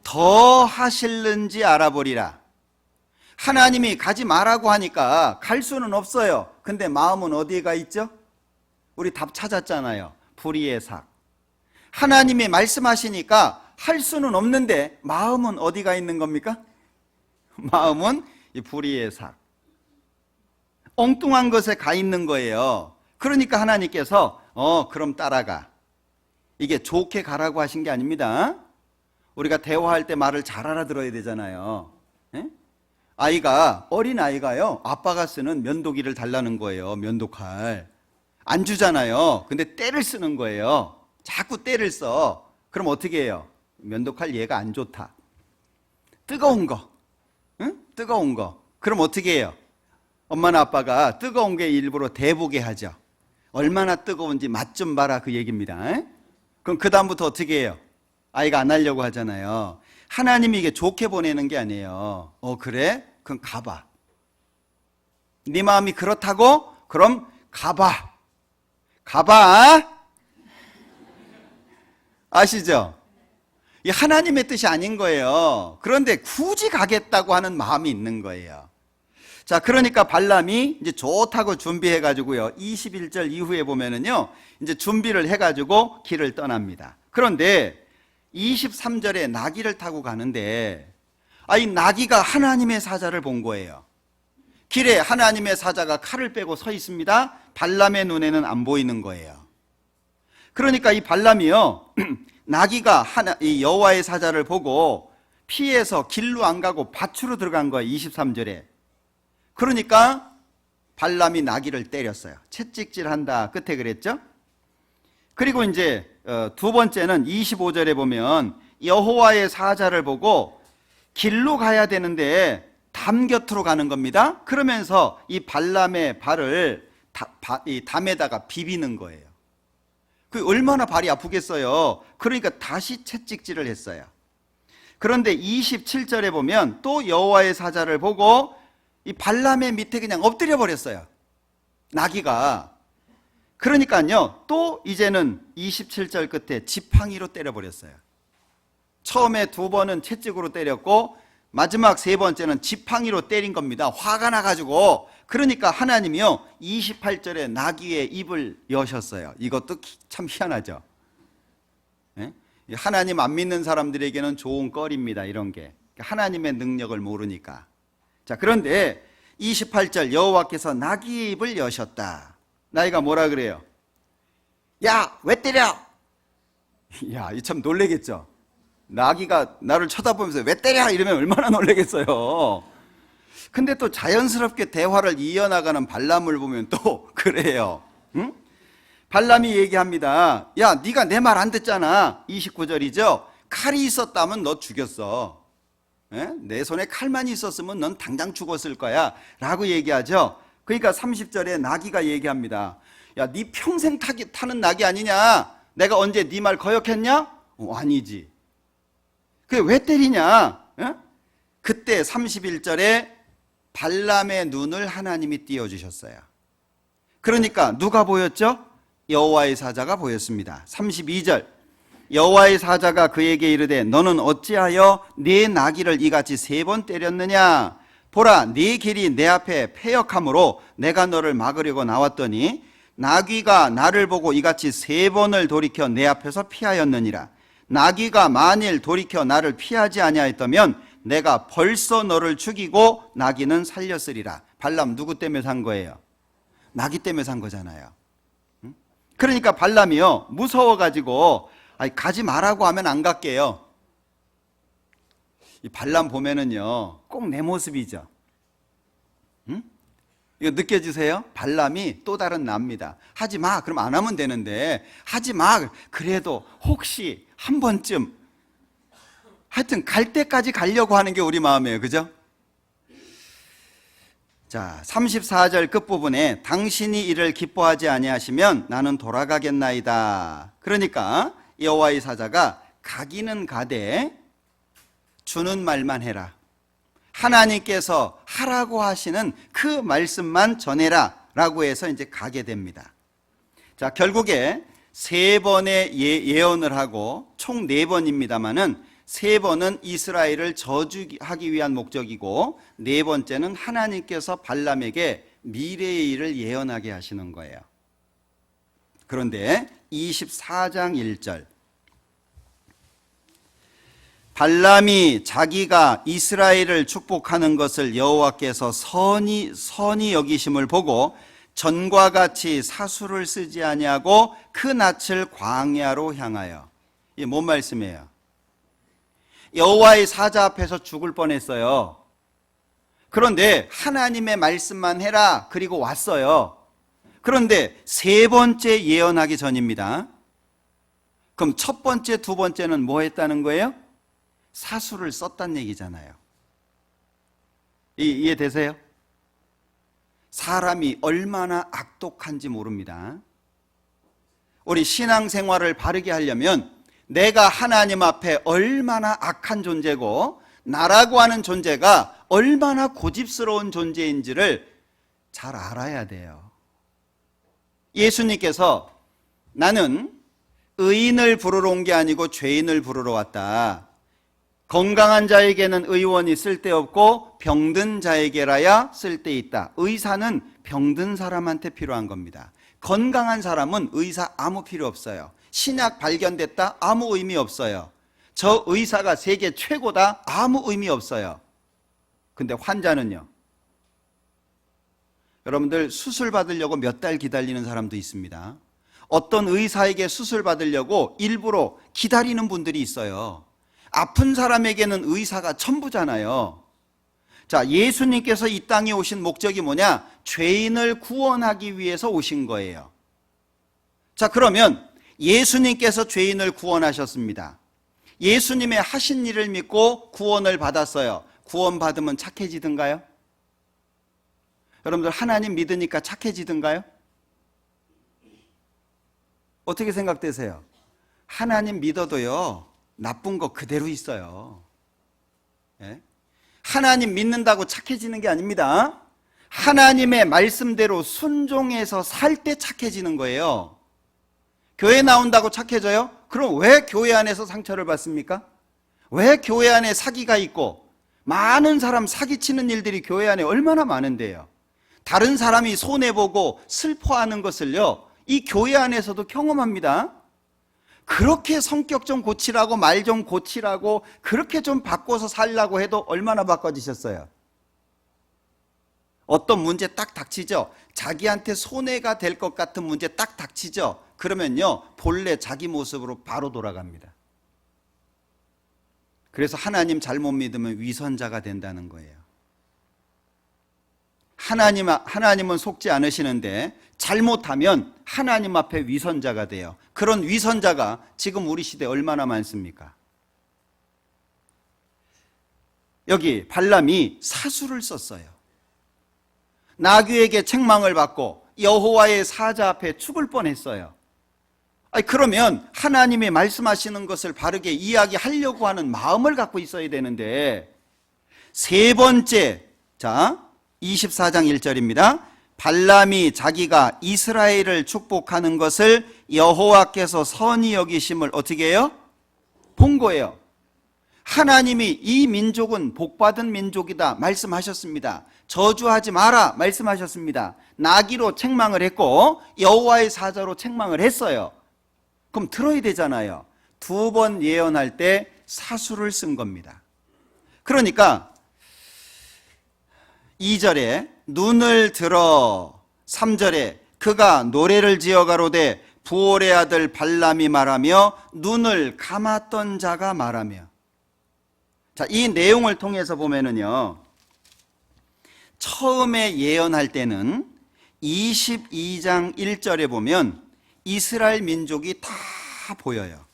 더 하실는지 알아보리라. 하나님이 가지 말라고 하니까 갈 수는 없어요. 근데 마음은 어디에 가 있죠? 우리 답 찾았잖아요. 불의의 삭. 하나님이 말씀하시니까 할 수는 없는데 마음은 어디가 있는 겁니까? 마음은 이 불의의 삭, 엉뚱한 것에 가 있는 거예요. 그러니까 하나님께서 그럼 따라가. 이게 좋게 가라고 하신 게 아닙니다. 우리가 대화할 때 말을 잘 알아들어야 되잖아요. 예? 어린 아이가요, 아빠가 쓰는 면도기를 달라는 거예요. 면도칼 안 주잖아요. 근데 때를 쓰는 거예요. 자꾸 때를 써. 그럼 어떻게 해요? 면도칼 얘가 안 좋다. 뜨거운 거, 응? 뜨거운 거. 그럼 어떻게 해요? 엄마나 아빠가 뜨거운 게 일부러 대보게 하죠. 얼마나 뜨거운지 맛 좀 봐라, 그 얘기입니다. 에? 그럼 그 다음부터 어떻게 해요? 아이가 안 하려고 하잖아요. 하나님이 이게 좋게 보내는 게 아니에요. 그래? 그럼 가봐. 네 마음이 그렇다고? 그럼 가봐. 가봐. 아시죠? 이 하나님의 뜻이 아닌 거예요. 그런데 굳이 가겠다고 하는 마음이 있는 거예요. 자, 그러니까 발람이 이제 좋다고 준비해가지고요, 21절 이후에 보면은요, 이제 준비를 해가지고 길을 떠납니다. 그런데 23절에 나귀를 타고 가는데, 이 나귀가 하나님의 사자를 본 거예요. 길에 하나님의 사자가 칼을 빼고 서 있습니다. 발람의 눈에는 안 보이는 거예요. 그러니까 이 발람이요, 나귀가 이 여호와의 사자를 보고 피해서 길로 안 가고 밭으로 들어간 거예요. 23절에. 그러니까 발람이 나귀를 때렸어요. 채찍질한다 끝에 그랬죠. 그리고 이제 두 번째는 25절에 보면 여호와의 사자를 보고 길로 가야 되는데 담 곁으로 가는 겁니다. 그러면서 이 발람의 발을 이 담에다가 비비는 거예요. 그 얼마나 발이 아프겠어요. 그러니까 다시 채찍질을 했어요. 그런데 27절에 보면 또 여호와의 사자를 보고 이 발람의 밑에 그냥 엎드려 버렸어요, 나귀가. 그러니까요, 또 이제는 27절 끝에 지팡이로 때려 버렸어요. 처음에 두 번은 채찍으로 때렸고 마지막 세 번째는 지팡이로 때린 겁니다. 화가 나가지고. 그러니까 하나님이요, 28절에 나귀의 입을 여셨어요. 이것도 참 희한하죠. 예? 하나님 안 믿는 사람들에게는 좋은 거리입니다, 이런 게. 하나님의 능력을 모르니까. 자, 그런데 28절 여호와께서 나귀의 입을 여셨다. 나귀가 뭐라 그래요? 야, 왜 때려? 야, 이 참 놀라겠죠. 나귀가 나를 쳐다보면서 왜 때려? 이러면 얼마나 놀라겠어요. 근데 또 자연스럽게 대화를 이어나가는 발람을 보면 또 그래요. 응? 발람이 얘기합니다. 야, 네가 내 말 안 듣잖아. 29절이죠. 칼이 있었다면 너 죽였어. 내 손에 칼만 있었으면 넌 당장 죽었을 거야 라고 얘기하죠. 그러니까 30절에 나귀가 얘기합니다. 야, 네 평생 타는 나귀 아니냐? 내가 언제 네 말 거역했냐? 아니지. 그게 왜 때리냐? 그때 31절에 발람의 눈을 하나님이 띄워주셨어요. 그러니까 누가 보였죠? 여호와의 사자가 보였습니다. 32절 여호와의 사자가 그에게 이르되 너는 어찌하여 네 나귀를 이같이 3번 때렸느냐? 보라, 네 길이 내 앞에 패역함으로 내가 너를 막으려고 나왔더니 나귀가 나를 보고 이같이 3번을 돌이켜 내 앞에서 피하였느니라. 나귀가 만일 돌이켜 나를 피하지 아니하였다면 내가 벌써 너를 죽이고 나귀는 살렸으리라. 발람 누구 때문에 산 거예요? 나귀 때문에 산 거잖아요. 그러니까 발람이요 무서워가지고 가지 말라고 하면 안 갈게요. 이 발람 보면은요 꼭 내 모습이죠. 이거 느껴지세요? 발람이 또 다른 나입니다. 하지 마 그럼 안 하면 되는데 하지 마 그래도 혹시 한 번쯤 하여튼 갈 때까지 가려고 하는 게 우리 마음이에요. 그죠? 자, 34절 끝부분에 당신이 이를 기뻐하지 아니하시면 나는 돌아가겠나이다. 그러니까 여호와의 사자가 가기는 가되 주는 말만 해라. 하나님께서 하라고 하시는 그 말씀만 전해라 라고 해서 이제 가게 됩니다. 자, 결국에 3번의 예언을 하고 총 4번입니다만은 3번은 이스라엘을 저주하기 위한 목적이고 4번째는 하나님께서 발람에게 미래의 일을 예언하게 하시는 거예요. 그런데 24장 1절 발람이 자기가 이스라엘을 축복하는 것을 여호와께서 선히 여기심을 보고 전과 같이 사수를 쓰지 아니하고 그 낯을 광야로 향하여. 이게 뭔 말씀이에요? 여호와의 사자 앞에서 죽을 뻔했어요. 그런데 하나님의 말씀만 해라 그리고 왔어요. 그런데 3번째 예언하기 전입니다. 그럼 첫 번째, 두 번째는 뭐 했다는 거예요? 사수를 썼다는 얘기잖아요. 이해되세요? 사람이 얼마나 악독한지 모릅니다. 우리 신앙생활을 바르게 하려면 내가 하나님 앞에 얼마나 악한 존재고 나라고 하는 존재가 얼마나 고집스러운 존재인지를 잘 알아야 돼요. 예수님께서 나는 의인을 부르러 온 게 아니고 죄인을 부르러 왔다. 건강한 자에게는 의원이 쓸데없고 병든 자에게라야 쓸데있다. 의사는 병든 사람한테 필요한 겁니다. 건강한 사람은 의사 아무 필요 없어요. 신약 발견됐다? 아무 의미 없어요. 저 의사가 세계 최고다? 아무 의미 없어요. 근데 환자는요? 여러분들 수술 받으려고 몇 달 기다리는 사람도 있습니다. 어떤 의사에게 수술 받으려고 일부러 기다리는 분들이 있어요. 아픈 사람에게는 의사가 전부잖아요. 자, 예수님께서 이 땅에 오신 목적이 뭐냐? 죄인을 구원하기 위해서 오신 거예요. 자, 그러면 예수님께서 죄인을 구원하셨습니다. 예수님의 하신 일을 믿고 구원을 받았어요. 구원받으면 착해지든가요? 여러분들 하나님 믿으니까 착해지든가요? 어떻게 생각되세요? 하나님 믿어도요 나쁜 거 그대로 있어요. 예? 하나님 믿는다고 착해지는 게 아닙니다. 하나님의 말씀대로 순종해서 살 때 착해지는 거예요. 교회 나온다고 착해져요? 그럼 왜 교회 안에서 상처를 받습니까? 왜 교회 안에 사기가 있고 많은 사람 사기치는 일들이 교회 안에 얼마나 많은데요. 다른 사람이 손해보고 슬퍼하는 것을요 이 교회 안에서도 경험합니다. 그렇게 성격 좀 고치라고 말 좀 고치라고 그렇게 좀 바꿔서 살라고 해도 얼마나 바꿔지셨어요? 어떤 문제 딱 닥치죠? 자기한테 손해가 될 것 같은 문제 딱 닥치죠? 그러면요 본래 자기 모습으로 바로 돌아갑니다. 그래서 하나님 잘못 믿으면 위선자가 된다는 거예요. 하나님은 속지 않으시는데 잘못하면 하나님 앞에 위선자가 돼요. 그런 위선자가 지금 우리 시대에 얼마나 많습니까? 여기 발람이 사수를 썼어요. 나귀에게 책망을 받고 여호와의 사자 앞에 죽을 뻔했어요. 그러면 하나님이 말씀하시는 것을 바르게 이야기하려고 하는 마음을 갖고 있어야 되는데, 세 번째, 자 24장 1절입니다. 발람이 자기가 이스라엘을 축복하는 것을 여호와께서 선히 여기심을 어떻게 해요? 본 거예요. 하나님이 이 민족은 복받은 민족이다 말씀하셨습니다. 저주하지 마라 말씀하셨습니다. 나귀로 책망을 했고 여호와의 사자로 책망을 했어요. 그럼 들어야 되잖아요. 두 번 예언할 때 사수를 쓴 겁니다. 그러니까 2절에 눈을 들어, 3절에 그가 노래를 지어 가로되 부올의 아들 발람이 말하며 눈을 감았던 자가 말하며. 자, 이 내용을 통해서 보면은요, 처음에 예언할 때는 22장 1절에 보면 이스라엘 민족이 다 보여요.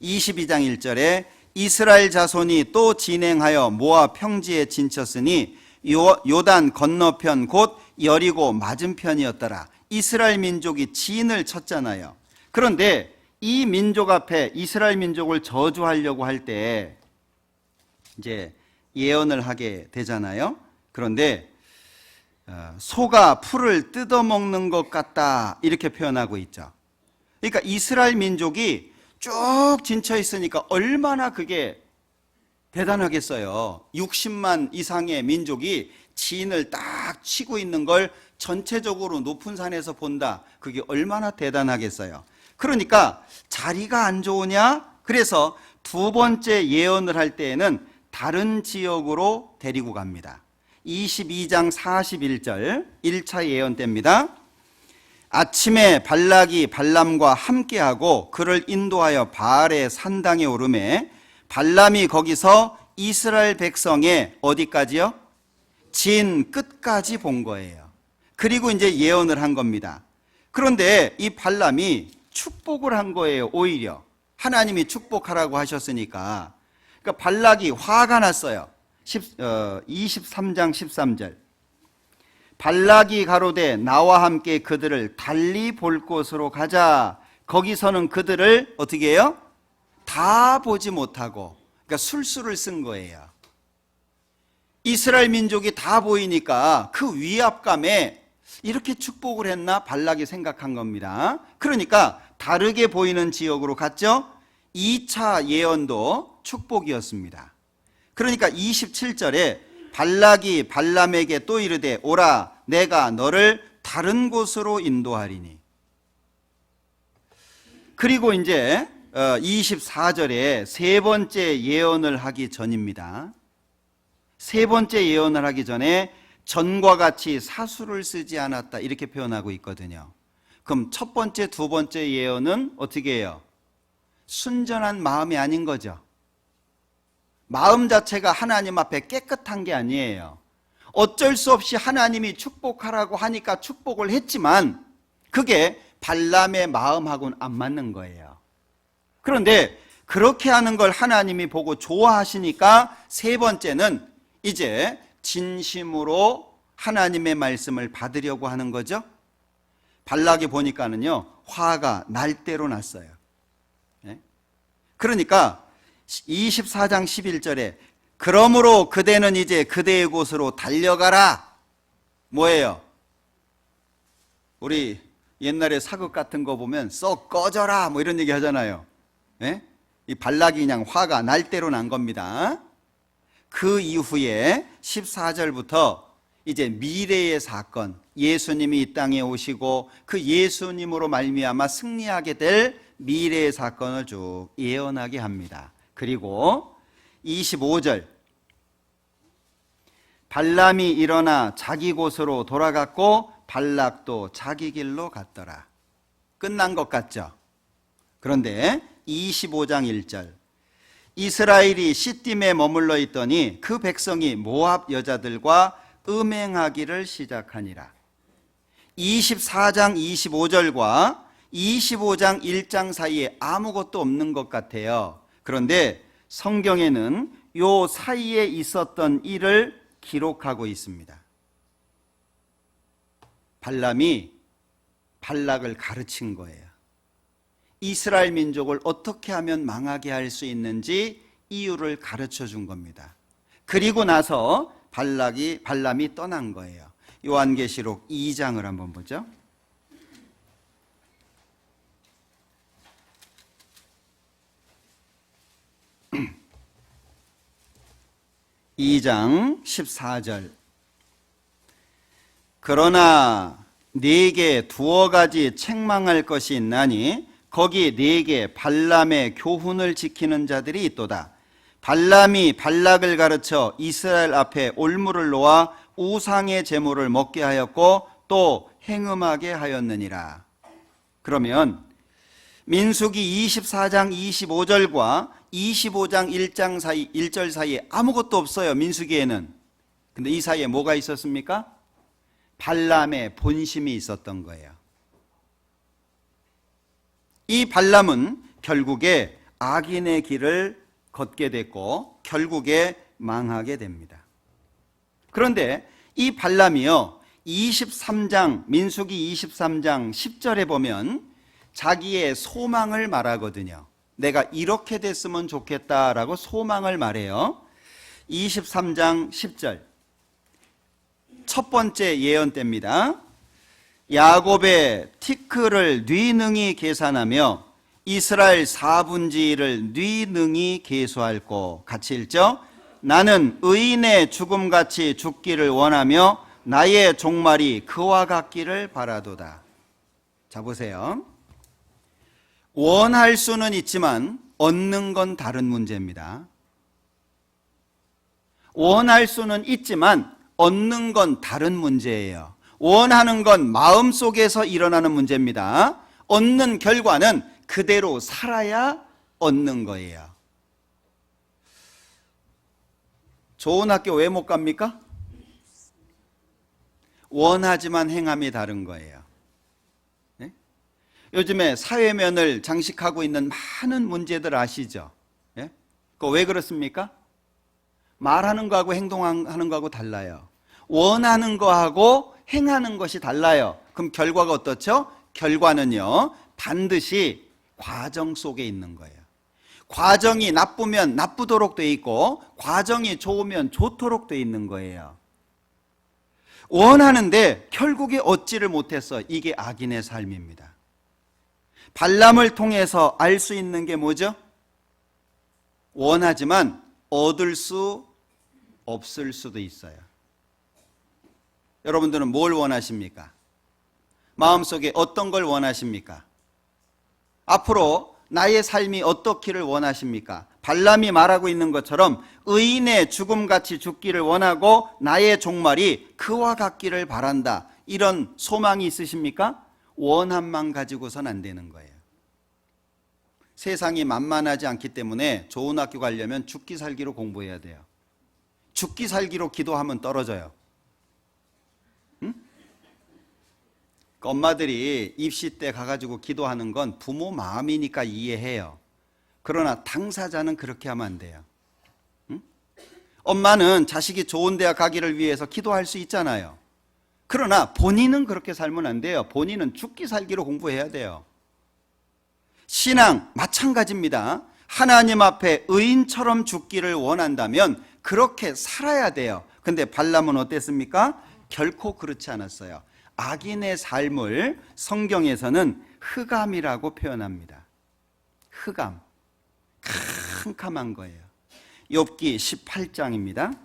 22장 1절에 이스라엘 자손이 또 진행하여 모압 평지에 진쳤으니 요단 건너편 곧 여리고 맞은편이었더라. 이스라엘 민족이 진을 쳤잖아요. 그런데 이 민족 앞에 이스라엘 민족을 저주하려고 할 때 이제 예언을 하게 되잖아요. 그런데 소가 풀을 뜯어먹는 것 같다 이렇게 표현하고 있죠. 그러니까 이스라엘 민족이 쭉 진쳐 있으니까 얼마나 그게 대단하겠어요. 60만 이상의 민족이 진을 딱 치고 있는 걸 전체적으로 높은 산에서 본다. 그게 얼마나 대단하겠어요. 그러니까 자리가 안 좋으냐? 그래서 두 번째 예언을 할 때에는 다른 지역으로 데리고 갑니다. 22장 41절 1차 예언 때입니다. 아침에 발락이 발람과 함께하고 그를 인도하여 바알의 산당에 오르매 발람이 거기서 이스라엘 백성의 어디까지요? 진 끝까지 본 거예요. 그리고 이제 예언을 한 겁니다. 그런데 이 발람이 축복을 한 거예요. 오히려 하나님이 축복하라고 하셨으니까. 그러니까 발락이 화가 났어요. 23장 13절 발락이 가로되 나와 함께 그들을 달리 볼 곳으로 가자. 거기서는 그들을 어떻게 해요? 다 보지 못하고, 그러니까 술수를 쓴 거예요. 이스라엘 민족이 다 보이니까 그 위압감에 이렇게 축복을 했나 발락이 생각한 겁니다. 그러니까 다르게 보이는 지역으로 갔죠. 2차 예언도 축복이었습니다. 그러니까 27절에 발락이 발람에게 또 이르되 오라 내가 너를 다른 곳으로 인도하리니. 그리고 이제 24절에 세 번째 예언을 하기 전입니다. 세 번째 예언을 하기 전에 전과 같이 사수를 쓰지 않았다 이렇게 표현하고 있거든요. 그럼 첫 번째, 두 번째 예언은 어떻게 해요? 순전한 마음이 아닌 거죠. 마음 자체가 하나님 앞에 깨끗한 게 아니에요. 어쩔 수 없이 하나님이 축복하라고 하니까 축복을 했지만 그게 발람의 마음하고는 안 맞는 거예요. 그런데 그렇게 하는 걸 하나님이 보고 좋아하시니까 세 번째는 이제 진심으로 하나님의 말씀을 받으려고 하는 거죠. 발락이 보니까는요 화가 날 대로 났어요. 그러니까 24장 11절에 그러므로 그대는 이제 그대의 곳으로 달려가라. 뭐예요? 우리 옛날에 사극 같은 거 보면 썩 꺼져라 뭐 이런 얘기 하잖아요. 이 발락이 그냥 화가 날 대로 난 겁니다. 그 이후에 14절부터 이제 미래의 사건, 예수님이 이 땅에 오시고 그 예수님으로 말미암아 승리하게 될 미래의 사건을 쭉 예언하게 합니다. 그리고 25절 발람이 일어나 자기 곳으로 돌아갔고 발락도 자기 길로 갔더라. 끝난 것 같죠? 그런데 25장 1절 이스라엘이 시딤에 머물러 있더니 그 백성이 모압 여자들과 음행하기를 시작하니라. 24장 25절과 25장 1장 사이에 아무것도 없는 것 같아요. 그런데 성경에는 요 사이에 있었던 일을 기록하고 있습니다. 발람이 발락을 가르친 거예요. 이스라엘 민족을 어떻게 하면 망하게 할 수 있는지 이유를 가르쳐 준 겁니다. 그리고 나서 발람이 떠난 거예요. 요한계시록 2장을 한번 보죠. 2장 14절. 그러나 네게 두어 가지 책망할 것이 있나니 거기 네게 발람의 교훈을 지키는 자들이 있도다. 발람이 발락을 가르쳐 이스라엘 앞에 올무를 놓아 우상의 제물을 먹게 하였고 또 행음하게 하였느니라. 그러면 민수기 24장 25절과 25장 1절 사이에 아무것도 없어요. 민수기에는. 근데 이 사이에 뭐가 있었습니까? 발람의 본심이 있었던 거예요. 이 발람은 결국에 악인의 길을 걷게 됐고 결국에 망하게 됩니다. 그런데 이 발람이요, 23장 민수기 23장 10절에 보면 자기의 소망을 말하거든요. 내가 이렇게 됐으면 좋겠다라고 소망을 말해요. 23장 10절. 첫 번째 예언 때입니다. 야곱의 티크를 뉘능히 계산하며 이스라엘 4분지를 뉘능히 계수할고. 같이 읽죠. 나는 의인의 죽음같이 죽기를 원하며 나의 종말이 그와 같기를 바라도다. 자, 보세요. 원할 수는 있지만 얻는 건 다른 문제입니다. 원할 수는 있지만 얻는 건 다른 문제예요. 원하는 건 마음속에서 일어나는 문제입니다. 얻는 결과는 그대로 살아야 얻는 거예요. 좋은 학교 왜 못 갑니까? 원하지만 행함이 다른 거예요. 네? 요즘에 사회면을 장식하고 있는 많은 문제들 아시죠? 네? 그거 왜 그렇습니까? 말하는 거하고 행동하는 거하고 달라요. 원하는 거하고 행하는 것이 달라요. 그럼 결과가 어떻죠? 결과는요, 반드시 과정 속에 있는 거예요. 과정이 나쁘면 나쁘도록 돼 있고 과정이 좋으면 좋도록 돼 있는 거예요. 원하는데 결국에 얻지를 못했어. 이게 악인의 삶입니다. 발람을 통해서 알 수 있는 게 뭐죠? 원하지만 얻을 수 없을 수도 있어요. 여러분들은 뭘 원하십니까? 마음속에 어떤 걸 원하십니까? 앞으로 나의 삶이 어떻기를 원하십니까? 발람이 말하고 있는 것처럼 의인의 죽음같이 죽기를 원하고 나의 종말이 그와 같기를 바란다. 이런 소망이 있으십니까? 원함만 가지고선 안 되는 거예요. 세상이 만만하지 않기 때문에 좋은 학교 가려면 죽기 살기로 공부해야 돼요. 죽기 살기로 기도하면 떨어져요. 응? 엄마들이 입시 때 가가지고 기도하는 건 부모 마음이니까 이해해요. 그러나 당사자는 그렇게 하면 안 돼요. 응? 엄마는 자식이 좋은 대학 가기를 위해서 기도할 수 있잖아요. 그러나 본인은 그렇게 살면 안 돼요. 본인은 죽기 살기로 공부해야 돼요. 신앙 마찬가지입니다. 하나님 앞에 의인처럼 죽기를 원한다면 그렇게 살아야 돼요. 근데 발람은 어땠습니까? 결코 그렇지 않았어요. 악인의 삶을 성경에서는 흑암이라고 표현합니다. 흑암, 캄캄한 거예요. 욥기 18장입니다.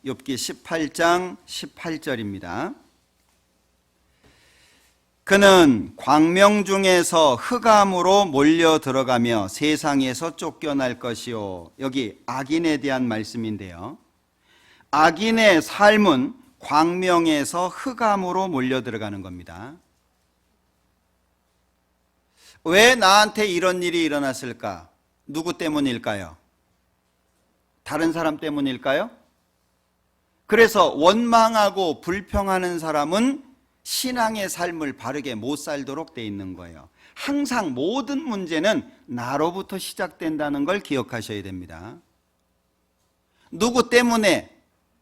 욥기 18장 18절입니다. 그는 광명 중에서 흑암으로 몰려 들어가며 세상에서 쫓겨날 것이요. 여기 악인에 대한 말씀인데요. 악인의 삶은 광명에서 흑암으로 몰려 들어가는 겁니다. 왜 나한테 이런 일이 일어났을까? 누구 때문일까요? 다른 사람 때문일까요? 그래서 원망하고 불평하는 사람은 신앙의 삶을 바르게 못 살도록 돼 있는 거예요. 항상 모든 문제는 나로부터 시작된다는 걸 기억하셔야 됩니다. 누구 때문에?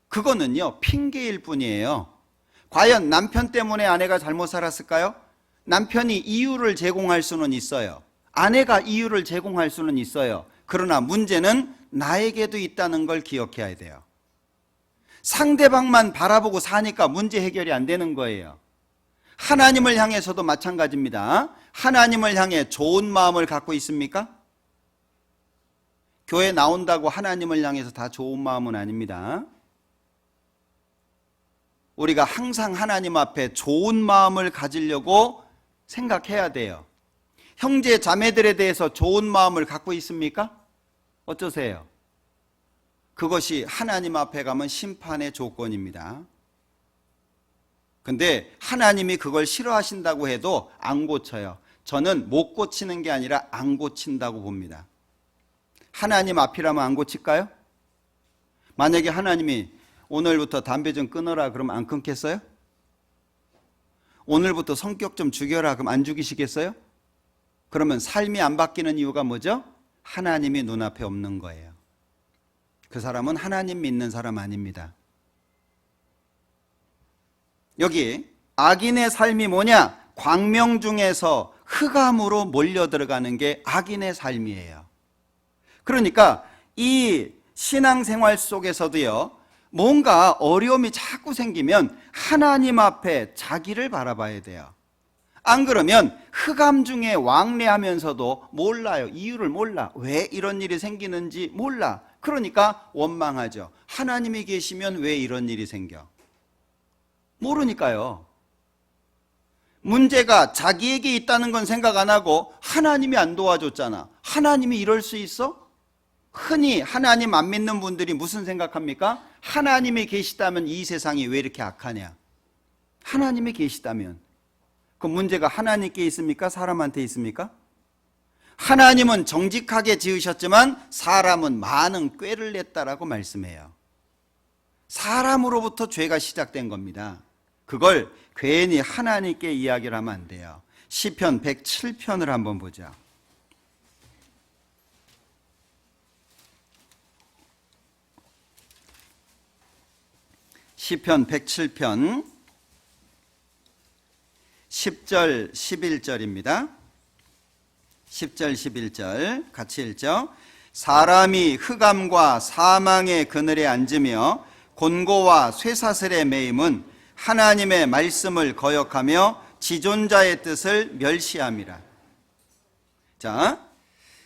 그거는요, 핑계일 뿐이에요. 과연 남편 때문에 아내가 잘못 살았을까요? 남편이 이유를 제공할 수는 있어요. 아내가 이유를 제공할 수는 있어요. 그러나 문제는 나에게도 있다는 걸 기억해야 돼요. 상대방만 바라보고 사니까 문제 해결이 안 되는 거예요. 하나님을 향해서도 마찬가지입니다. 하나님을 향해 좋은 마음을 갖고 있습니까? 교회 나온다고 하나님을 향해서 다 좋은 마음은 아닙니다. 우리가 항상 하나님 앞에 좋은 마음을 가지려고 생각해야 돼요. 형제 자매들에 대해서 좋은 마음을 갖고 있습니까? 어쩌세요? 그것이 하나님 앞에 가면 심판의 조건입니다. 근데 하나님이 그걸 싫어하신다고 해도 안 고쳐요. 저는 못 고치는 게 아니라 안 고친다고 봅니다. 하나님 앞이라면 안 고칠까요? 만약에 하나님이 오늘부터 담배 좀 끊어라 그러면 안 끊겠어요? 오늘부터 성격 좀 죽여라 그럼 안 죽이시겠어요? 그러면 삶이 안 바뀌는 이유가 뭐죠? 하나님이 눈앞에 없는 거예요. 그 사람은 하나님 믿는 사람 아닙니다. 여기 악인의 삶이 뭐냐? 광명 중에서 흑암으로 몰려 들어가는 게 악인의 삶이에요. 그러니까 이 신앙생활 속에서도요, 뭔가 어려움이 자꾸 생기면 하나님 앞에 자기를 바라봐야 돼요. 안 그러면 흑암 중에 왕래하면서도 몰라요. 이유를 몰라. 왜 이런 일이 생기는지 몰라. 그러니까 원망하죠. 하나님이 계시면 왜 이런 일이 생겨? 모르니까요. 문제가 자기에게 있다는 건 생각 안 하고 하나님이 안 도와줬잖아. 하나님이 이럴 수 있어? 흔히 하나님 안 믿는 분들이 무슨 생각합니까? 하나님이 계시다면 이 세상이 왜 이렇게 악하냐? 하나님이 계시다면 그 문제가 하나님께 있습니까? 사람한테 있습니까? 하나님은 정직하게 지으셨지만 사람은 많은 꾀를 냈다라고 말씀해요. 사람으로부터 죄가 시작된 겁니다. 그걸 괜히 하나님께 이야기를 하면 안 돼요. 시편 107편을 한번 보자. 시편 107편 10절 11절입니다. 10절 11절 같이 읽죠. 사람이 흑암과 사망의 그늘에 앉으며 곤고와 쇠사슬에 매임은 하나님의 말씀을 거역하며 지존자의 뜻을 멸시함이라. 자,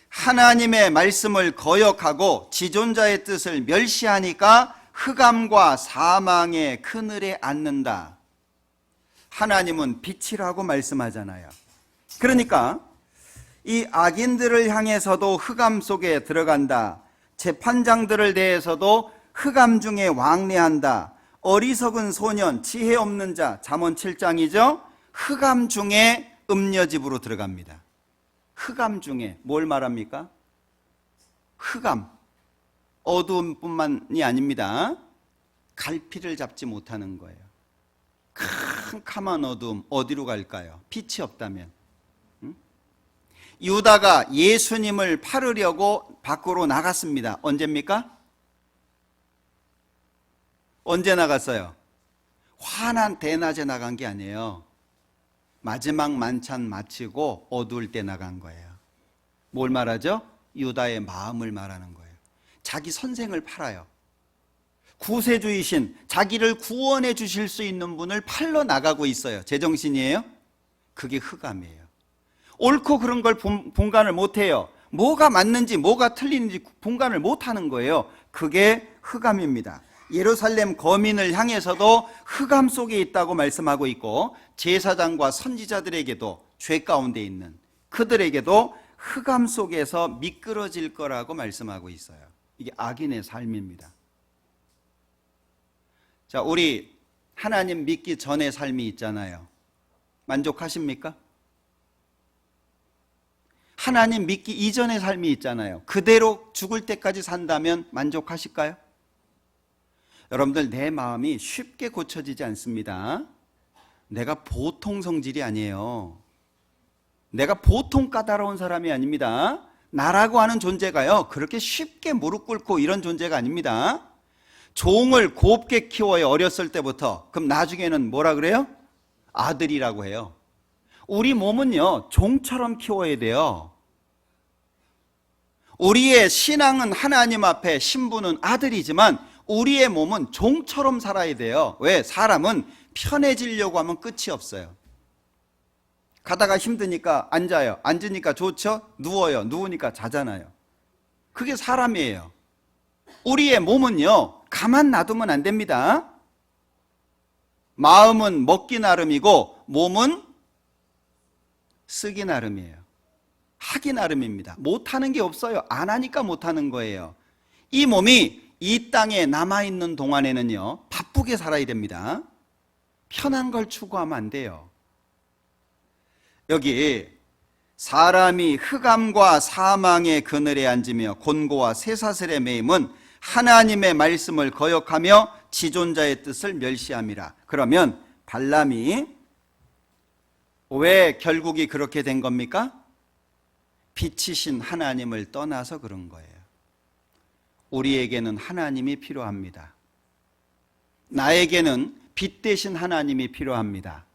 하나님의 말씀을 거역하고 지존자의 뜻을 멸시하니까 흑암과 사망의 그늘에 앉는다. 하나님은 빛이라고 말씀하잖아요. 그러니까 이 악인들을 향해서도 흑암 속에 들어간다. 재판장들을 대해서도 흑암 중에 왕래한다. 어리석은 소년, 지혜 없는 자, 잠언 7장이죠. 흑암 중에 음녀집으로 들어갑니다. 흑암 중에 뭘 말합니까? 흑암, 어두움뿐만이 아닙니다. 갈피를 잡지 못하는 거예요. 캄캄한 어두움, 어디로 갈까요? 빛이 없다면. 유다가 예수님을 팔으려고 밖으로 나갔습니다. 언제입니까? 언제 나갔어요? 환한 대낮에 나간 게 아니에요. 마지막 만찬 마치고 어두울 때 나간 거예요. 뭘 말하죠? 유다의 마음을 말하는 거예요. 자기 선생을 팔아요. 구세주이신 자기를 구원해 주실 수 있는 분을 팔러 나가고 있어요. 제정신이에요? 그게 흑암이에요. 옳고 그런 걸 분간을 못해요. 뭐가 맞는지 뭐가 틀리는지 분간을 못하는 거예요. 그게 흑암입니다. 예루살렘 거민을 향해서도 흑암 속에 있다고 말씀하고 있고, 제사장과 선지자들에게도 죄 가운데 있는 그들에게도 흑암 속에서 미끄러질 거라고 말씀하고 있어요. 이게 악인의 삶입니다. 자, 우리 하나님 믿기 전의 삶이 있잖아요. 만족하십니까? 하나님 믿기 이전의 삶이 있잖아요. 그대로 죽을 때까지 산다면 만족하실까요? 여러분들, 내 마음이 쉽게 고쳐지지 않습니다. 내가 보통 성질이 아니에요. 내가 보통 까다로운 사람이 아닙니다. 나라고 하는 존재가요, 그렇게 쉽게 무릎 꿇고 이런 존재가 아닙니다. 종을 곱게 키워요, 어렸을 때부터. 그럼 나중에는 뭐라 그래요? 아들이라고 해요. 우리 몸은요, 종처럼 키워야 돼요. 우리의 신앙은 하나님 앞에, 신부는 아들이지만 우리의 몸은 종처럼 살아야 돼요. 왜? 사람은 편해지려고 하면 끝이 없어요. 가다가 힘드니까 앉아요. 앉으니까 좋죠? 누워요. 누우니까 자잖아요. 그게 사람이에요. 우리의 몸은요, 가만 놔두면 안 됩니다. 마음은 먹기 나름이고 몸은 쓰기 나름이에요. 하기 나름입니다. 못하는 게 없어요. 안 하니까 못하는 거예요. 이 몸이 이 땅에 남아있는 동안에는요, 바쁘게 살아야 됩니다. 편한 걸 추구하면 안 돼요. 여기 사람이 흑암과 사망의 그늘에 앉으며 곤고와 쇠사슬에 매임은 하나님의 말씀을 거역하며 지존자의 뜻을 멸시함이라. 그러면 발람이 왜 결국이 그렇게 된 겁니까? 빛이신 하나님을 떠나서 그런 거예요. 우리에게는 하나님이 필요합니다. 나에게는 빛 대신 하나님이 필요합니다.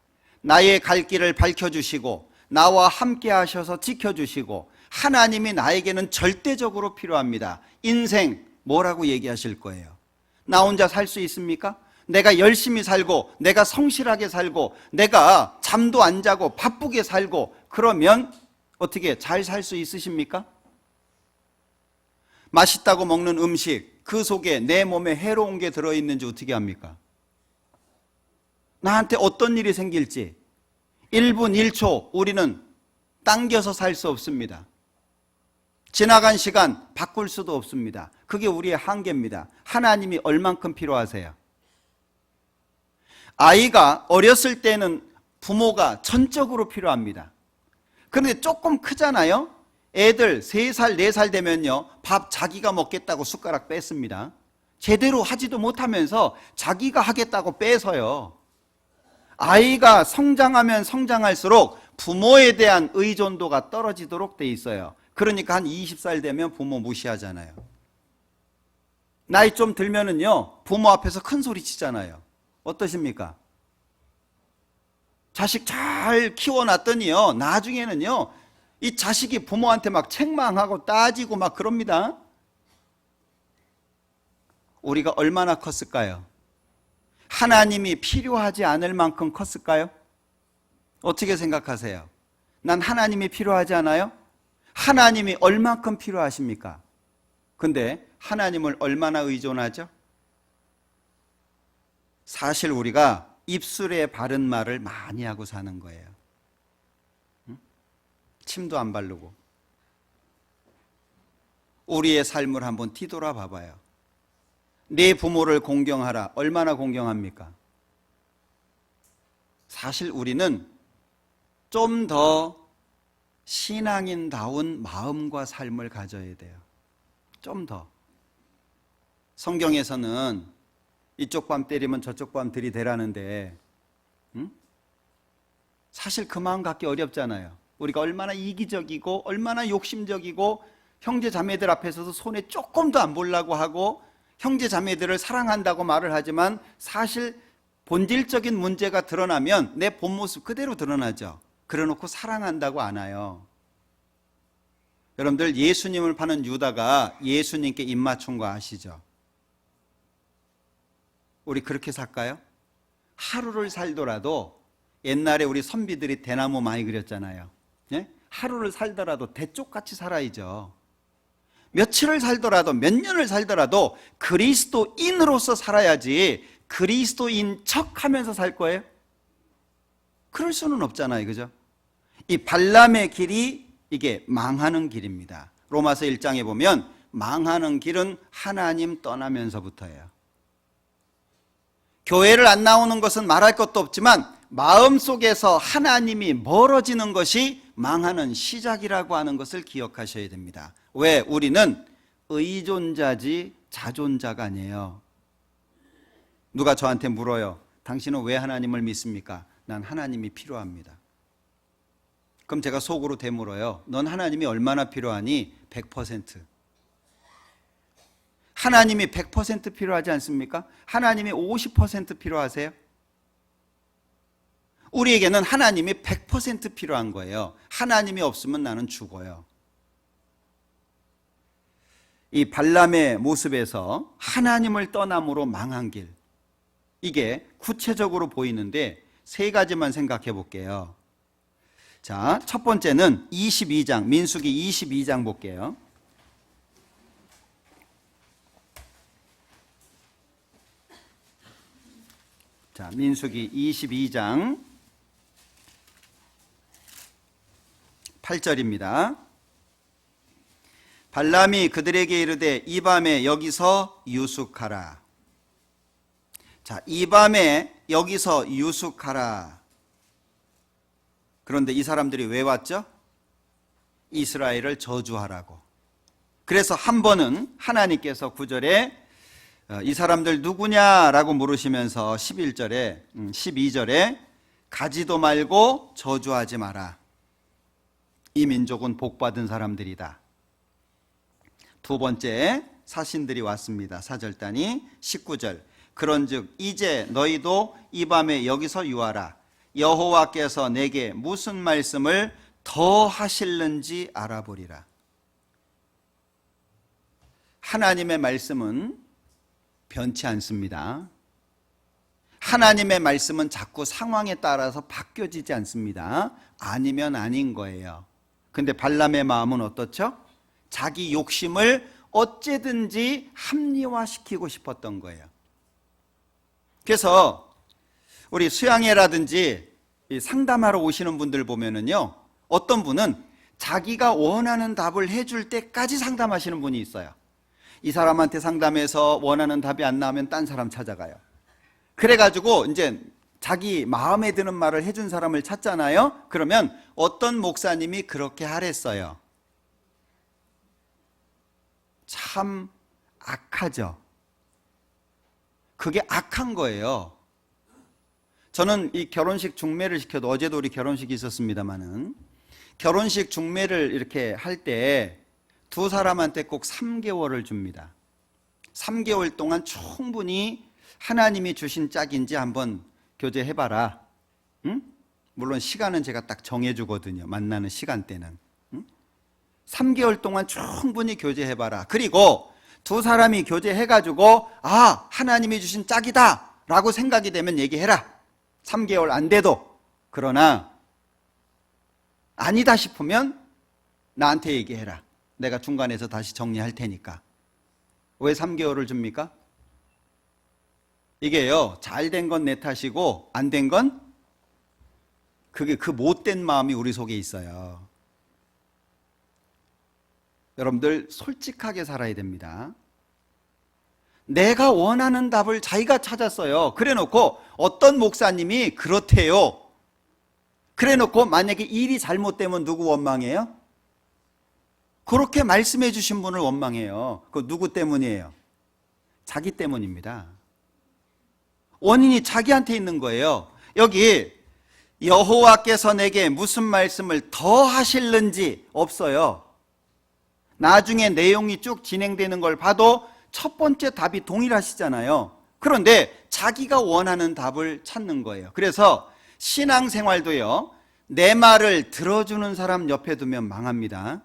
나의 갈 길을 밝혀주시고 나와 함께 하셔서 지켜주시고, 하나님이 나에게는 절대적으로 필요합니다. 인생 뭐라고 얘기하실 거예요? 나 혼자 살 수 있습니까? 내가 열심히 살고, 내가 성실하게 살고, 내가 잠도 안 자고 바쁘게 살고, 그러면 어떻게 잘 살 수 있으십니까? 맛있다고 먹는 음식, 그 속에 내 몸에 해로운 게 들어있는지 어떻게 합니까? 나한테 어떤 일이 생길지 1분 1초 우리는 당겨서 살 수 없습니다. 지나간 시간 바꿀 수도 없습니다. 그게 우리의 한계입니다. 하나님이 얼만큼 필요하세요? 아이가 어렸을 때는 부모가 전적으로 필요합니다. 그런데 조금 크잖아요? 애들 3살, 4살 되면요, 밥 자기가 먹겠다고 숟가락 뺐습니다. 제대로 하지도 못하면서 자기가 하겠다고 빼서요. 아이가 성장하면 성장할수록 부모에 대한 의존도가 떨어지도록 돼 있어요. 그러니까 한 20살 되면 부모 무시하잖아요. 나이 좀 들면은요, 부모 앞에서 큰 소리 치잖아요. 어떠십니까? 자식 잘 키워놨더니요, 나중에는요, 이 자식이 부모한테 막 책망하고 따지고 막 그럽니다. 우리가 얼마나 컸을까요? 하나님이 필요하지 않을 만큼 컸을까요? 어떻게 생각하세요? 난 하나님이 필요하지 않아요? 하나님이 얼만큼 필요하십니까? 근데 하나님을 얼마나 의존하죠? 사실 우리가 입술에 바른 말을 많이 하고 사는 거예요. 침도 안 바르고. 우리의 삶을 한번 뒤돌아 봐봐요. 내 부모를 공경하라. 얼마나 공경합니까? 사실 우리는 좀 더 신앙인다운 마음과 삶을 가져야 돼요. 좀 더. 성경에서는 이쪽 밤 때리면 저쪽 밤 들이대라는데, 사실 그 마음 갖기 어렵잖아요. 우리가 얼마나 이기적이고 얼마나 욕심적이고 형제 자매들 앞에서도 손에 조금도 안 보려고 하고 형제 자매들을 사랑한다고 말을 하지만 사실 본질적인 문제가 드러나면 내 본 모습 그대로 드러나죠. 그래놓고 사랑한다고 안 해요. 여러분들, 예수님을 파는 유다가 예수님께 입맞춘 거 아시죠? 우리 그렇게 살까요? 하루를 살더라도, 옛날에 우리 선비들이 대나무 많이 그렸잖아요. 예? 하루를 살더라도 대쪽같이 살아야죠. 며칠을 살더라도, 몇 년을 살더라도 그리스도인으로서 살아야지 그리스도인 척 하면서 살 거예요? 그럴 수는 없잖아요. 그죠? 이 발람의 길이 이게 망하는 길입니다. 로마서 1장에 보면 망하는 길은 하나님 떠나면서부터예요. 교회를 안 나오는 것은 말할 것도 없지만 마음속에서 하나님이 멀어지는 것이 망하는 시작이라고 하는 것을 기억하셔야 됩니다. 왜? 우리는 의존자지 자존자가 아니에요. 누가 저한테 물어요. 당신은 왜 하나님을 믿습니까? 난 하나님이 필요합니다. 그럼 제가 속으로 되물어요. 넌 하나님이 얼마나 필요하니? 100%. 하나님이 100% 필요하지 않습니까? 하나님이 50% 필요하세요? 우리에게는 하나님이 100% 필요한 거예요. 하나님이 없으면 나는 죽어요. 이 발람의 모습에서 하나님을 떠남으로 망한 길, 이게 구체적으로 보이는데 세 가지만 생각해 볼게요. 자, 첫 번째는 22장, 민수기 22장 볼게요. 자, 민수기 22장 8절입니다. 발람이 그들에게 이르되 이 밤에 여기서 유숙하라. 자, 이 밤에 여기서 유숙하라. 그런데 이 사람들이 왜 왔죠? 이스라엘을 저주하라고. 그래서 한 번은 하나님께서 9절에 이 사람들 누구냐라고 물으시면서 12절에 가지도 말고 저주하지 마라. 이 민족은 복받은 사람들이다. 두 번째 사신들이 왔습니다. 사절단이 19절. 그런즉 이제 너희도 이 밤에 여기서 유하라. 여호와께서 내게 무슨 말씀을 더 하실는지 알아보리라. 하나님의 말씀은 변치 않습니다. 하나님의 말씀은 자꾸 상황에 따라서 바뀌어지지 않습니다. 아니면 아닌 거예요. 근데 발람의 마음은 어떻죠? 자기 욕심을 어째든지 합리화시키고 싶었던 거예요. 그래서 우리 수양회라든지 상담하러 오시는 분들 보면은요, 어떤 분은 자기가 원하는 답을 해줄 때까지 상담하시는 분이 있어요. 이 사람한테 상담해서 원하는 답이 안 나오면 딴 사람 찾아가요. 그래가지고 이제 자기 마음에 드는 말을 해준 사람을 찾잖아요. 그러면 어떤 목사님이 그렇게 하랬어요. 참 악하죠. 그게 악한 거예요. 저는 이 결혼식 중매를 시켜도, 어제도 우리 결혼식이 있었습니다마는, 결혼식 중매를 이렇게 할 때 두 사람한테 꼭 3개월을 줍니다. 3개월 동안 충분히 하나님이 주신 짝인지 한번 교제해봐라. 응? 물론 시간은 제가 딱 정해주거든요. 만나는 시간대는. 응? 3개월 동안 충분히 교제해봐라. 그리고 두 사람이 교제해가지고 아, 하나님이 주신 짝이다 라고 생각이 되면 얘기해라. 3개월 안 돼도. 그러나 아니다 싶으면 나한테 얘기해라. 내가 중간에서 다시 정리할 테니까. 왜 3개월을 줍니까? 이게요, 잘 된 건 내 탓이고 안 된 건 그게 그 못된 마음이 우리 속에 있어요. 여러분들 솔직하게 살아야 됩니다. 내가 원하는 답을 자기가 찾았어요. 그래놓고 어떤 목사님이 그렇대요. 그래놓고 만약에 일이 잘못되면 누구 원망해요? 그렇게 말씀해 주신 분을 원망해요. 그 누구 때문이에요? 자기 때문입니다. 원인이 자기한테 있는 거예요. 여기 여호와께서 내게 무슨 말씀을 더 하실는지 없어요. 나중에 내용이 쭉 진행되는 걸 봐도 첫 번째 답이 동일하시잖아요. 그런데 자기가 원하는 답을 찾는 거예요. 그래서 신앙생활도요, 내 말을 들어주는 사람 옆에 두면 망합니다.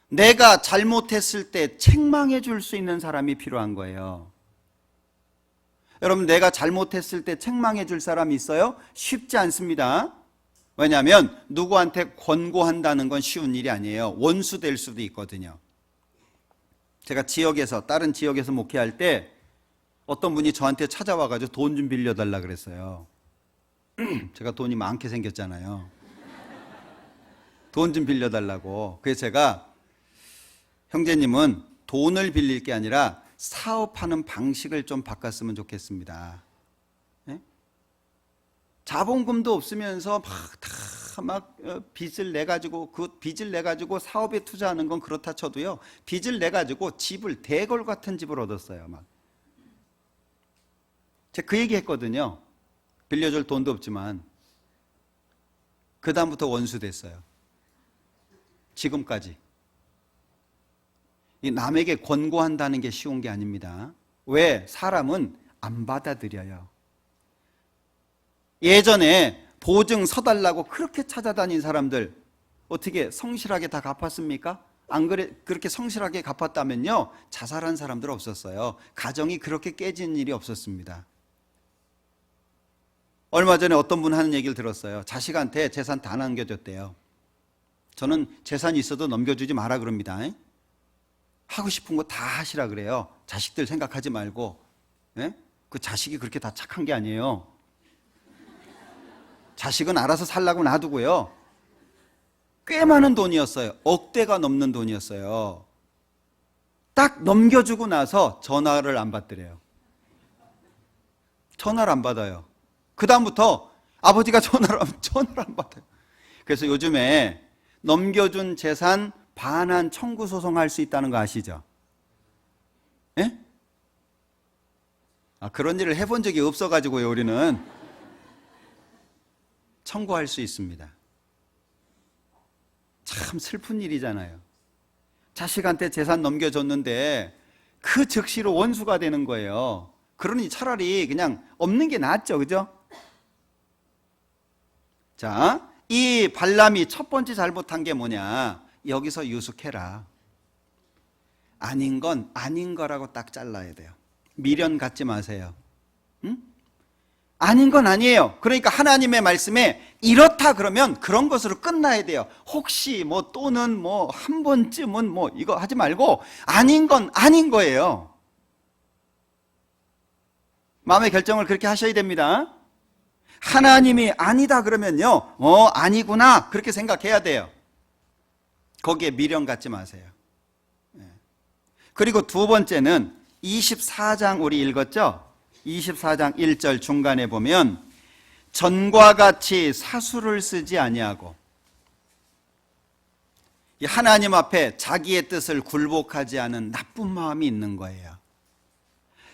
내가 잘못했을 때 책망해 줄 수 있는 사람이 필요한 거예요. 여러분, 내가 잘못했을 때 책망해 줄 사람이 있어요? 쉽지 않습니다. 왜냐하면 누구한테 권고한다는 건 쉬운 일이 아니에요. 원수 될 수도 있거든요. 제가 다른 지역에서 목회할 때 어떤 분이 저한테 찾아와가지고 돈 좀 빌려달라 그랬어요. 제가 돈이 많게 생겼잖아요. 돈 좀 빌려달라고. 그래서 제가, 형제님은 돈을 빌릴 게 아니라 사업하는 방식을 좀 바꿨으면 좋겠습니다. 네? 자본금도 없으면서 빚을 내가지고, 그 빚을 내가지고 사업에 투자하는 건 그렇다 쳐도요, 빚을 내가지고 집을, 대궐 같은 집을 얻었어요. 제가 그 얘기 했거든요. 빌려줄 돈도 없지만. 그 다음부터 원수 됐어요. 지금까지. 이 남에게 권고한다는 게 쉬운 게 아닙니다. 왜? 사람은 안 받아들여요. 예전에 보증 서달라고 그렇게 찾아다닌 사람들 어떻게 성실하게 다 갚았습니까? 안 그래, 그렇게 성실하게 갚았다면요, 자살한 사람들 없었어요. 가정이 그렇게 깨진 일이 없었습니다. 얼마 전에 어떤 분 하는 얘기를 들었어요. 자식한테 재산 다 남겨줬대요. 저는 재산이 있어도 넘겨주지 마라 그럽니다. 하고 싶은 거 다 하시라 그래요. 자식들 생각하지 말고. 그 자식이 그렇게 다 착한 게 아니에요. 자식은 알아서 살라고 놔두고요. 꽤 많은 돈이었어요. 억대가 넘는 돈이었어요. 딱 넘겨주고 나서 전화를 안 받더래요. 전화를 안 받아요. 그 다음부터 아버지가 전화를 안 받아요. 그래서 요즘에 넘겨준 재산 반환 청구 소송할 수 있다는 거 아시죠? 예? 그런 일을 해본 적이 없어가지고요, 우리는. 청구할 수 있습니다. 참 슬픈 일이잖아요. 자식한테 재산 넘겨줬는데 그 즉시로 원수가 되는 거예요. 그러니 차라리 그냥 없는 게 낫죠, 그죠? 자, 이 발람이 첫 번째 잘못한 게 뭐냐? 여기서 유숙해라. 아닌 건 아닌 거라고 딱 잘라야 돼요. 미련 갖지 마세요. 응? 아닌 건 아니에요. 그러니까 하나님의 말씀에 이렇다 그러면 그런 것으로 끝나야 돼요. 혹시 뭐 또는 뭐 한 번쯤은 뭐 이거 하지 말고 아닌 건 아닌 거예요. 마음의 결정을 그렇게 하셔야 됩니다. 하나님이 아니다 그러면요, 아니구나 그렇게 생각해야 돼요. 거기에 미련 갖지 마세요. 그리고 두 번째는 24장 우리 읽었죠? 24장 1절 중간에 보면 전과 같이 사수를 쓰지 아니하고, 하나님 앞에 자기의 뜻을 굴복하지 않은 나쁜 마음이 있는 거예요.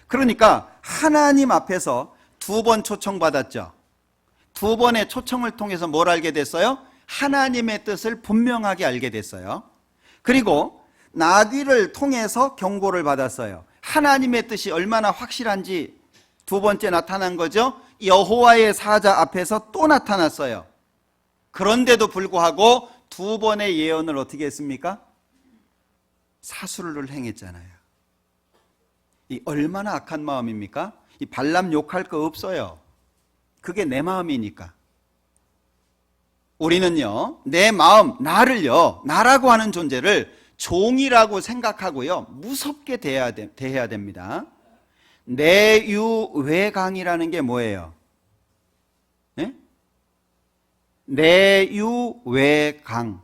그러니까 하나님 앞에서 두 번 초청받았죠. 두 번의 초청을 통해서 뭘 알게 됐어요? 하나님의 뜻을 분명하게 알게 됐어요. 그리고 나귀를 통해서 경고를 받았어요. 하나님의 뜻이 얼마나 확실한지 두 번째 나타난 거죠. 여호와의 사자 앞에서 또 나타났어요. 그런데도 불구하고 두 번의 예언을 어떻게 했습니까? 사수를 행했잖아요. 이 얼마나 악한 마음입니까? 이 발람 욕할 거 없어요. 그게 내 마음이니까. 우리는요, 내 마음, 나라고 하는 존재를 종이라고 생각하고요, 무섭게 대해야 됩니다. 내유외강이라는 게 뭐예요? 네? 내유외강.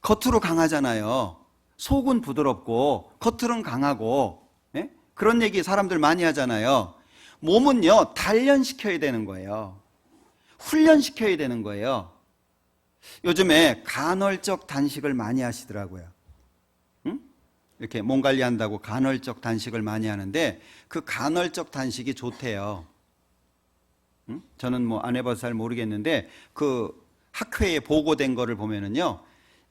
겉으로 강하잖아요. 속은 부드럽고 겉으로는 강하고. 네? 그런 얘기 사람들 많이 하잖아요. 몸은요, 단련시켜야 되는 거예요. 훈련시켜야 되는 거예요. 요즘에 간헐적 단식을 많이 하시더라고요. 응? 이렇게 몸 관리한다고 간헐적 단식을 많이 하는데 그 간헐적 단식이 좋대요. 응? 저는 뭐 안 해봐서 잘 모르겠는데 그 학회에 보고된 거를 보면은요,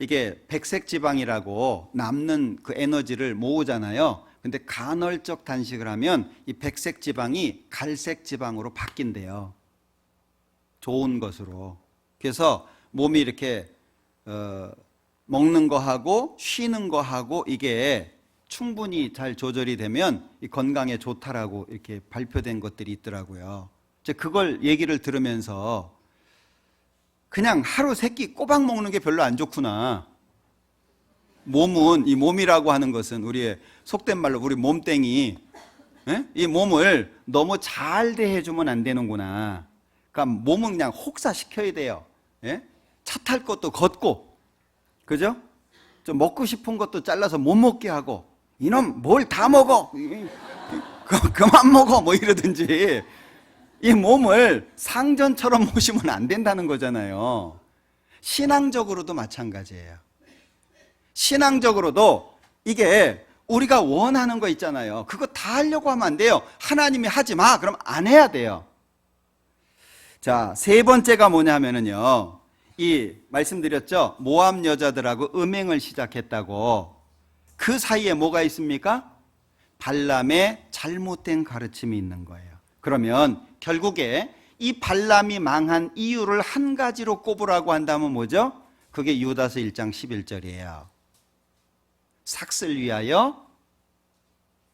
이게 백색 지방이라고 남는 그 에너지를 모으잖아요. 근데 간헐적 단식을 하면 이 백색 지방이 갈색 지방으로 바뀐대요. 좋은 것으로. 그래서 몸이 이렇게 먹는 거하고 쉬는 거하고 이게 충분히 잘 조절이 되면 이 건강에 좋다라고 이렇게 발표된 것들이 있더라고요. 그걸 얘기를 들으면서 그냥 하루 세 끼 꼬박 먹는 게 별로 안 좋구나. 몸은, 이 몸이라고 하는 것은 우리의 속된 말로 우리 몸땡이, 이 몸을 너무 잘 대해주면 안 되는구나. 그러니까 몸은 그냥 혹사시켜야 돼요. 차 탈 것도 걷고, 그죠? 좀 먹고 싶은 것도 잘라서 못 먹게 하고, 이놈 뭘 다 먹어, 그만 먹어 뭐 이러든지. 이 몸을 상전처럼 모시면 안 된다는 거잖아요. 신앙적으로도 마찬가지예요. 신앙적으로도 이게 우리가 원하는 거 있잖아요. 그거 다 하려고 하면 안 돼요. 하나님이 하지 마. 그럼 안 해야 돼요. 자, 세 번째가 뭐냐면은요. 이 말씀드렸죠. 모압 여자들하고 음행을 시작했다고. 그 사이에 뭐가 있습니까? 발람의 잘못된 가르침이 있는 거예요. 그러면 결국에 이 발람이 망한 이유를 한 가지로 꼽으라고 한다면 뭐죠? 그게 유다서 1장 11절이에요. 삭슬 위하여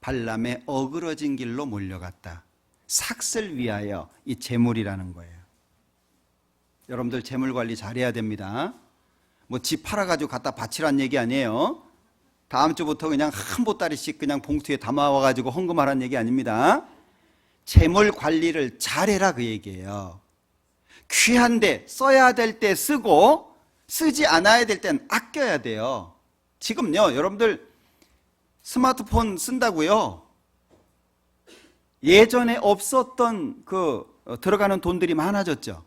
발람의 어그러진 길로 몰려갔다. 삭슬 위하여, 이 재물이라는 거예요. 여러분들 재물 관리 잘해야 됩니다. 뭐 집 팔아가지고 갖다 바치란 얘기 아니에요. 다음 주부터 그냥 한 보따리씩 그냥 봉투에 담아와가지고 헌금하라는 얘기 아닙니다. 재물 관리를 잘해라 그 얘기예요. 귀한데 써야 될 때 쓰고 쓰지 않아야 될 땐 아껴야 돼요. 지금요 여러분들 스마트폰 쓴다고요. 예전에 없었던 들어가는 돈들이 많아졌죠.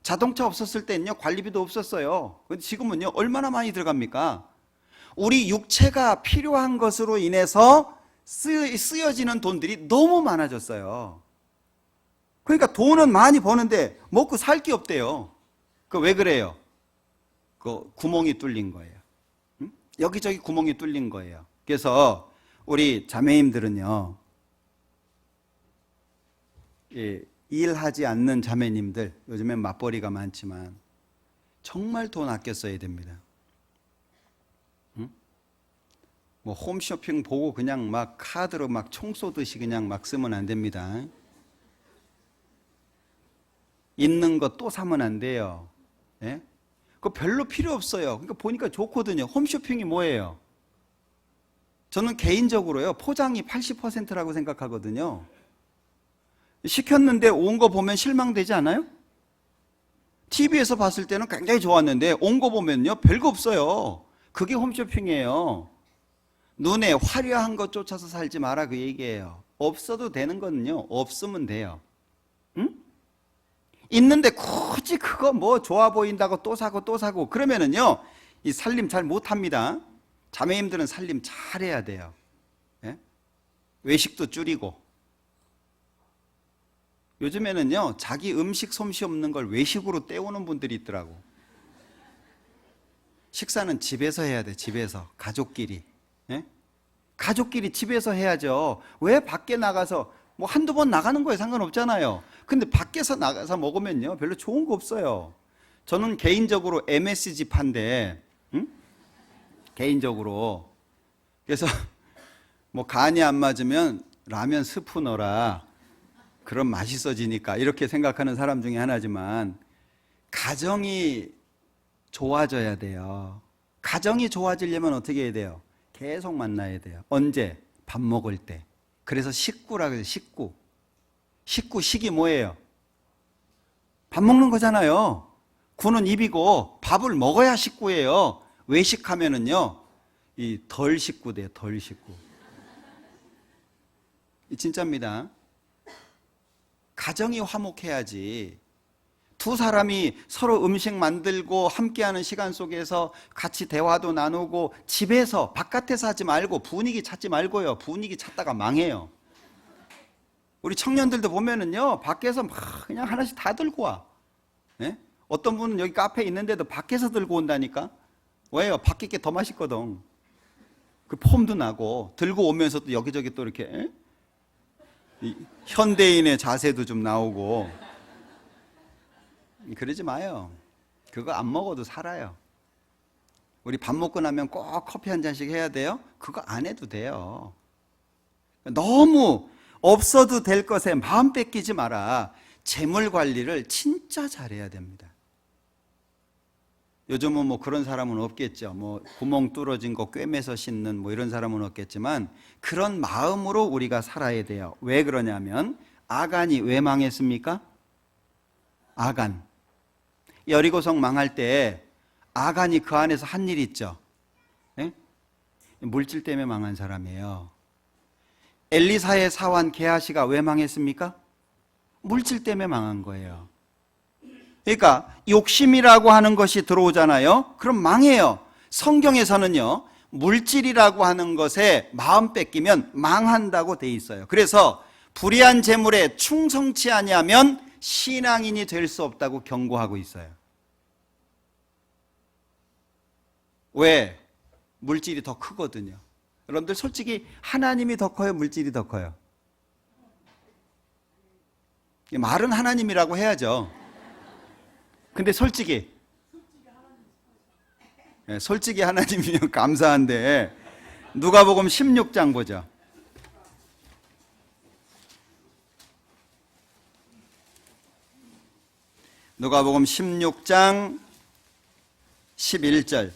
자동차 없었을 때는요 관리비도 없었어요. 근데 지금은요 얼마나 많이 들어갑니까? 우리 육체가 필요한 것으로 인해서 쓰여지는 돈들이 너무 많아졌어요. 그러니까 돈은 많이 버는데 먹고 살 게 없대요. 왜 그래요? 그 구멍이 뚫린 거예요. 응? 여기저기 구멍이 뚫린 거예요. 그래서 우리 자매님들은요, 일하지 않는 자매님들, 요즘엔 맞벌이가 많지만 정말 돈 아껴 써야 됩니다. 응? 뭐 홈쇼핑 보고 그냥 막 카드로 막 총 쏘듯이 그냥 막 쓰면 안 됩니다. 있는 거 또 사면 안 돼요. 예? 그거 별로 필요 없어요. 그러니까 보니까 좋거든요. 홈쇼핑이 뭐예요? 저는 개인적으로요, 포장이 80%라고 생각하거든요. 시켰는데 온 거 보면 실망되지 않아요? TV에서 봤을 때는 굉장히 좋았는데 온 거 보면요, 별거 없어요. 그게 홈쇼핑이에요. 눈에 화려한 것 쫓아서 살지 마라 그 얘기예요. 없어도 되는 거는요, 없으면 돼요. 응? 있는데 굳이 그거 뭐 좋아 보인다고 또 사고 또 사고 그러면은요 이 살림 잘 못합니다. 자매님들은 살림 잘해야 돼요. 예? 외식도 줄이고. 요즘에는요 자기 음식 솜씨 없는 걸 외식으로 때우는 분들이 있더라고. 식사는 집에서 해야 돼. 집에서 가족끼리. 예? 가족끼리 집에서 해야죠. 왜 밖에 나가서 뭐 한두 번 나가는 거에 상관없잖아요. 근데 밖에서 나가서 먹으면요 별로 좋은 거 없어요. 저는 개인적으로 MSG파인데, 응? 개인적으로 그래서 뭐 간이 안 맞으면 라면 스프 넣어라. 그럼 맛있어지니까 이렇게 생각하는 사람 중에 하나지만 가정이 좋아져야 돼요. 가정이 좋아지려면 어떻게 해야 돼요? 계속 만나야 돼요. 언제? 밥 먹을 때. 그래서 식구라 그래요. 식구식이 뭐예요? 밥 먹는 거잖아요. 구는 입이고 밥을 먹어야 식구예요. 외식하면은요 이 덜 식구 돼요. 덜 식구. 진짜입니다. 가정이 화목해야지. 두 사람이 서로 음식 만들고 함께하는 시간 속에서 같이 대화도 나누고 집에서 바깥에서 하지 말고 분위기 찾지 말고요. 분위기 찾다가 망해요. 우리 청년들도 보면은요 밖에서 막 그냥 하나씩 다 들고 와. 네? 어떤 분은 여기 카페에 있는데도 밖에서 들고 온다니까. 왜요? 밖에 게 더 맛있거든. 그 폼도 나고 들고 오면서 또 여기저기 또 이렇게 현대인의 자세도 좀 나오고. 그러지 마요. 그거 안 먹어도 살아요. 우리 밥 먹고 나면 꼭 커피 한 잔씩 해야 돼요? 그거 안 해도 돼요. 너무 없어도 될 것에 마음 뺏기지 마라. 재물 관리를 진짜 잘해야 됩니다. 요즘은 뭐 그런 사람은 없겠죠. 뭐 구멍 뚫어진 거 꿰매서 씻는 뭐 이런 사람은 없겠지만 그런 마음으로 우리가 살아야 돼요. 왜 그러냐면 아간이 왜 망했습니까? 아간. 여리고성 망할 때 아간이 그 안에서 한 일 있죠. 네? 물질 때문에 망한 사람이에요. 엘리사의 사환 게하시가 왜 망했습니까? 물질 때문에 망한 거예요. 그러니까 욕심이라고 하는 것이 들어오잖아요. 그럼 망해요. 성경에서는요 물질이라고 하는 것에 마음 뺏기면 망한다고 돼 있어요. 그래서 불의한 재물에 충성치 아니하면 신앙인이 될 수 없다고 경고하고 있어요. 왜? 물질이 더 크거든요. 여러분들 솔직히 하나님이 더 커요? 물질이 더 커요? 말은 하나님이라고 해야죠. 근데 솔직히 하나님이면 감사한데 누가복음 16장 보죠. 누가복음 16장 11절.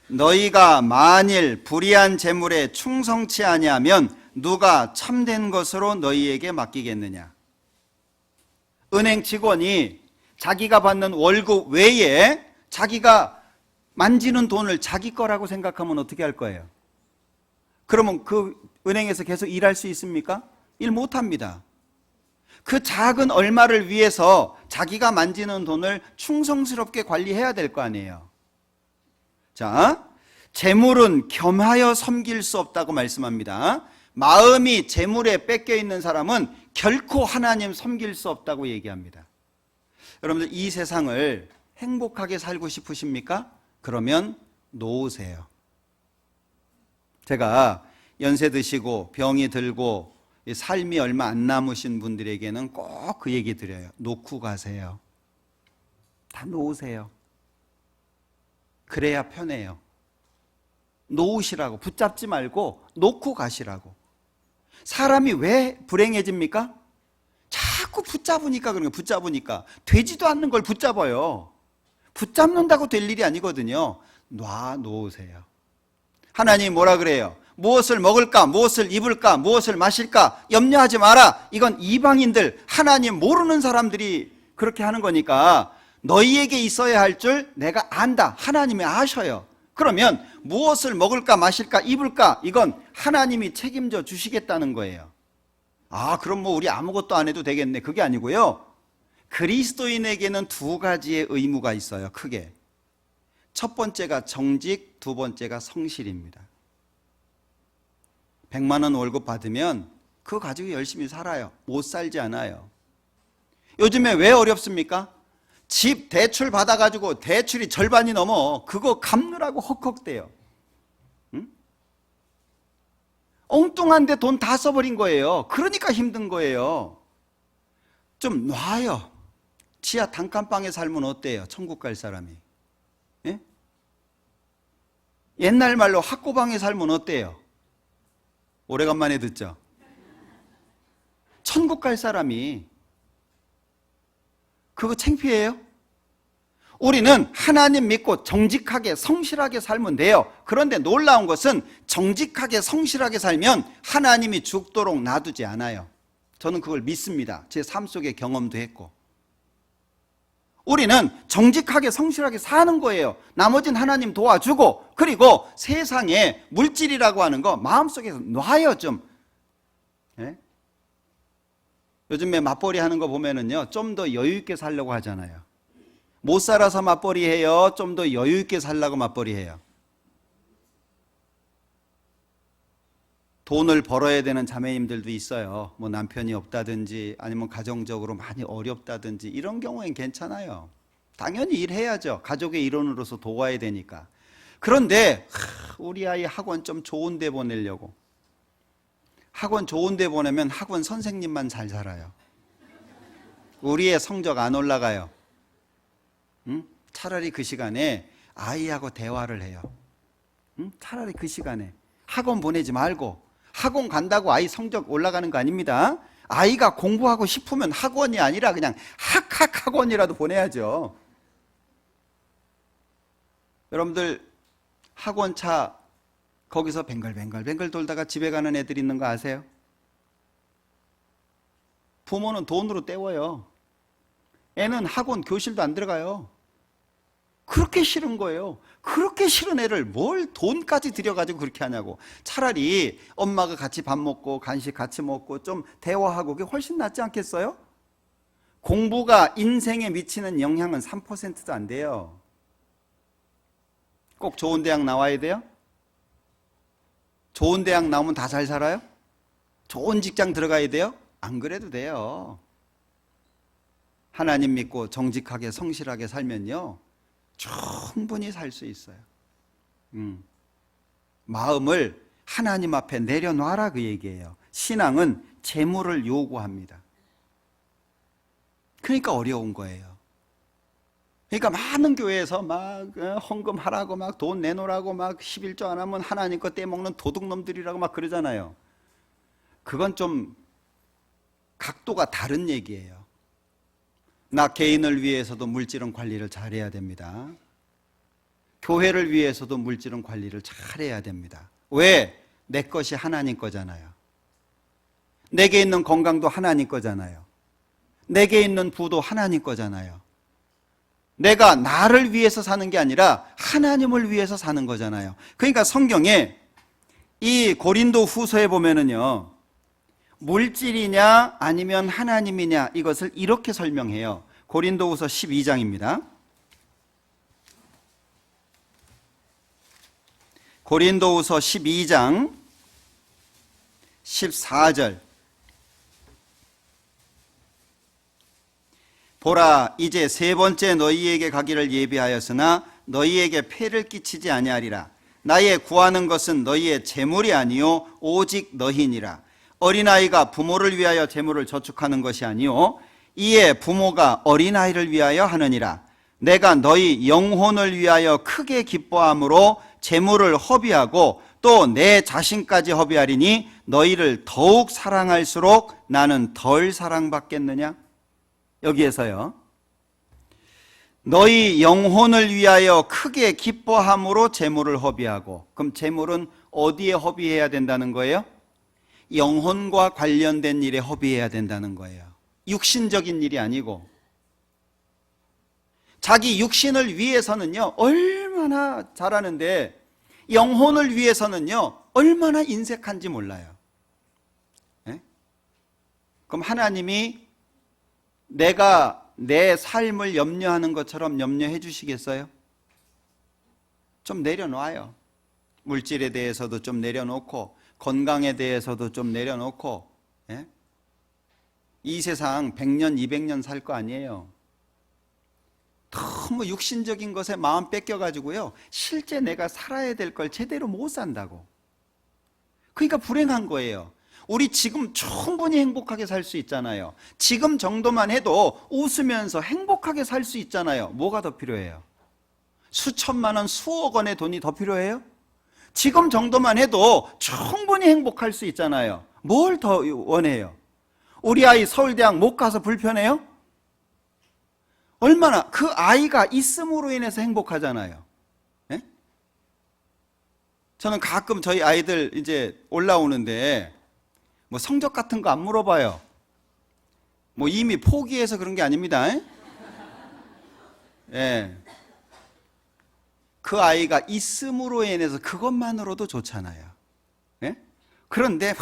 너희가 만일 불의한 재물에 충성치 아니하면 누가 참된 것으로 너희에게 맡기겠느냐. 은행 직원이 자기가 받는 월급 외에 자기가 만지는 돈을 자기 거라고 생각하면 어떻게 할 거예요? 그러면 그 은행에서 계속 일할 수 있습니까? 일 못합니다. 그 작은 얼마를 위해서 자기가 만지는 돈을 충성스럽게 관리해야 될 거 아니에요. 자, 재물은 겸하여 섬길 수 없다고 말씀합니다. 마음이 재물에 뺏겨 있는 사람은 결코 하나님 섬길 수 없다고 얘기합니다. 여러분들 이 세상을 행복하게 살고 싶으십니까? 그러면 놓으세요. 제가 연세 드시고 병이 들고 삶이 얼마 안 남으신 분들에게는 꼭 그 얘기 드려요. 놓고 가세요. 다 놓으세요. 그래야 편해요. 놓으시라고, 붙잡지 말고 놓고 가시라고. 사람이 왜 불행해집니까? 자꾸 붙잡으니까 그런 거예요. 붙잡으니까 되지도 않는 걸 붙잡아요. 붙잡는다고 될 일이 아니거든요. 놓으세요. 하나님 뭐라 그래요? 무엇을 먹을까, 무엇을 입을까, 무엇을 마실까 염려하지 마라. 이건 이방인들, 하나님 모르는 사람들이 그렇게 하는 거니까 너희에게 있어야 할 줄 내가 안다. 하나님이 아셔요. 그러면 무엇을 먹을까, 마실까, 입을까 이건 하나님이 책임져 주시겠다는 거예요. 아, 그럼 뭐 우리 아무것도 안 해도 되겠네. 그게 아니고요. 그리스도인에게는 두 가지의 의무가 있어요. 크게. 첫 번째가 정직, 두 번째가 성실입니다. 100만 원 월급 받으면 그거 가지고 열심히 살아요. 못 살지 않아요. 요즘에 왜 어렵습니까? 집 대출 받아가지고 대출이 절반이 넘어. 그거 갚느라고 헉헉대요. 응? 엉뚱한데 돈 다 써버린 거예요. 그러니까 힘든 거예요. 좀 놔요. 지하 단칸방에 살면 어때요? 천국 갈 사람이. 예? 옛날 말로 학고방에 살면 어때요? 오래간만에 듣죠? 천국 갈 사람이. 그거 창피해요? 우리는 하나님 믿고 정직하게 성실하게 살면 돼요. 그런데 놀라운 것은 정직하게 성실하게 살면 하나님이 죽도록 놔두지 않아요. 저는 그걸 믿습니다. 제 삶 속에 경험도 했고. 우리는 정직하게 성실하게 사는 거예요. 나머지는 하나님 도와주고, 그리고 세상에 물질이라고 하는 거 마음속에서 놔요 좀. 예? 요즘에 맞벌이 하는 거 보면은요, 좀 더 여유 있게 살려고 하잖아요. 못 살아서 맞벌이 해요? 좀 더 여유 있게 살려고 맞벌이 해요? 돈을 벌어야 되는 자매님들도 있어요. 뭐 남편이 없다든지 아니면 가정적으로 많이 어렵다든지 이런 경우엔 괜찮아요. 당연히 일해야죠. 가족의 일원으로서 도와야 되니까. 그런데 우리 아이 학원 좀 좋은 데 보내려고. 학원 좋은 데 보내면 학원 선생님만 잘 살아요. 우리의 성적 안 올라가요. 응? 차라리 그 시간에 아이하고 대화를 해요. 응? 차라리 그 시간에 학원 보내지 말고. 학원 간다고 아이 성적 올라가는 거 아닙니다. 아이가 공부하고 싶으면 학원이 아니라 그냥 학원이라도 보내야죠. 여러분들 학원차 거기서 뱅글뱅글 돌다가 집에 가는 애들 있는 거 아세요? 부모는 돈으로 때워요. 애는 학원 교실도 안 들어가요. 그렇게 싫은 거예요. 그렇게 싫은 애를 뭘 돈까지 들여가지고 그렇게 하냐고. 차라리 엄마가 같이 밥 먹고 간식 같이 먹고 좀 대화하고 그게 훨씬 낫지 않겠어요? 공부가 인생에 미치는 영향은 3%도 안 돼요. 꼭 좋은 대학 나와야 돼요? 좋은 대학 나오면 다 잘 살아요? 좋은 직장 들어가야 돼요? 안 그래도 돼요. 하나님 믿고 정직하게 성실하게 살면요, 충분히 살 수 있어요. 마음을 하나님 앞에 내려놔라, 그 얘기예요. 신앙은 재물을 요구합니다. 그러니까 어려운 거예요. 그러니까 많은 교회에서 막 헌금하라고 막 돈 내놓으라고 막 11조 안 하면 하나님 거 떼먹는 도둑놈들이라고 막 그러잖아요. 그건 좀 각도가 다른 얘기예요. 나 개인을 위해서도 물질은 관리를 잘해야 됩니다. 교회를 위해서도 물질은 관리를 잘해야 됩니다. 왜? 내 것이 하나님 거잖아요. 내게 있는 건강도 하나님 거잖아요. 내게 있는 부도 하나님 거잖아요. 내가 나를 위해서 사는 게 아니라 하나님을 위해서 사는 거잖아요. 그러니까 성경에 이 고린도 후서에 보면은요, 물질이냐 아니면 하나님이냐 이것을 이렇게 설명해요. 고린도후서 12장입니다. 고린도후서 12장 14절. 보라, 이제 세 번째 너희에게 가기를 예비하였으나 너희에게 폐를 끼치지 아니하리라. 나의 구하는 것은 너희의 재물이 아니요 오직 너희니라. 어린아이가 부모를 위하여 재물을 저축하는 것이 아니요 이에 부모가 어린아이를 위하여 하느니라. 내가 너희 영혼을 위하여 크게 기뻐함으로 재물을 허비하고 또 내 자신까지 허비하리니 너희를 더욱 사랑할수록 나는 덜 사랑받겠느냐? 여기에서요, 너희 영혼을 위하여 크게 기뻐함으로 재물을 허비하고, 그럼 재물은 어디에 허비해야 된다는 거예요? 영혼과 관련된 일에 허비해야 된다는 거예요. 육신적인 일이 아니고. 자기 육신을 위해서는요 얼마나 잘하는데 영혼을 위해서는요 얼마나 인색한지 몰라요. 네? 그럼 하나님이 내가 내 삶을 염려하는 것처럼 염려해 주시겠어요? 좀 내려놔요. 물질에 대해서도 좀 내려놓고 건강에 대해서도 좀 내려놓고. 예? 이 세상 100년 200년 살 거 아니에요. 너무 육신적인 것에 마음 뺏겨가지고요 실제 내가 살아야 될 걸 제대로 못 산다고. 그러니까 불행한 거예요. 우리 지금 충분히 행복하게 살 수 있잖아요. 지금 정도만 해도 웃으면서 행복하게 살 수 있잖아요. 뭐가 더 필요해요? 수천만 원, 수억 원의 돈이 더 필요해요? 지금 정도만 해도 충분히 행복할 수 있잖아요. 뭘 더 원해요? 우리 아이 서울대학 못 가서 불편해요? 얼마나 그 아이가 있음으로 인해서 행복하잖아요. 예? 저는 가끔 저희 아이들 이제 올라오는데 뭐 성적 같은 거 안 물어봐요. 뭐 이미 포기해서 그런 게 아닙니다. 예. 그 아이가 있음으로 인해서 그것만으로도 좋잖아요. 예? 그런데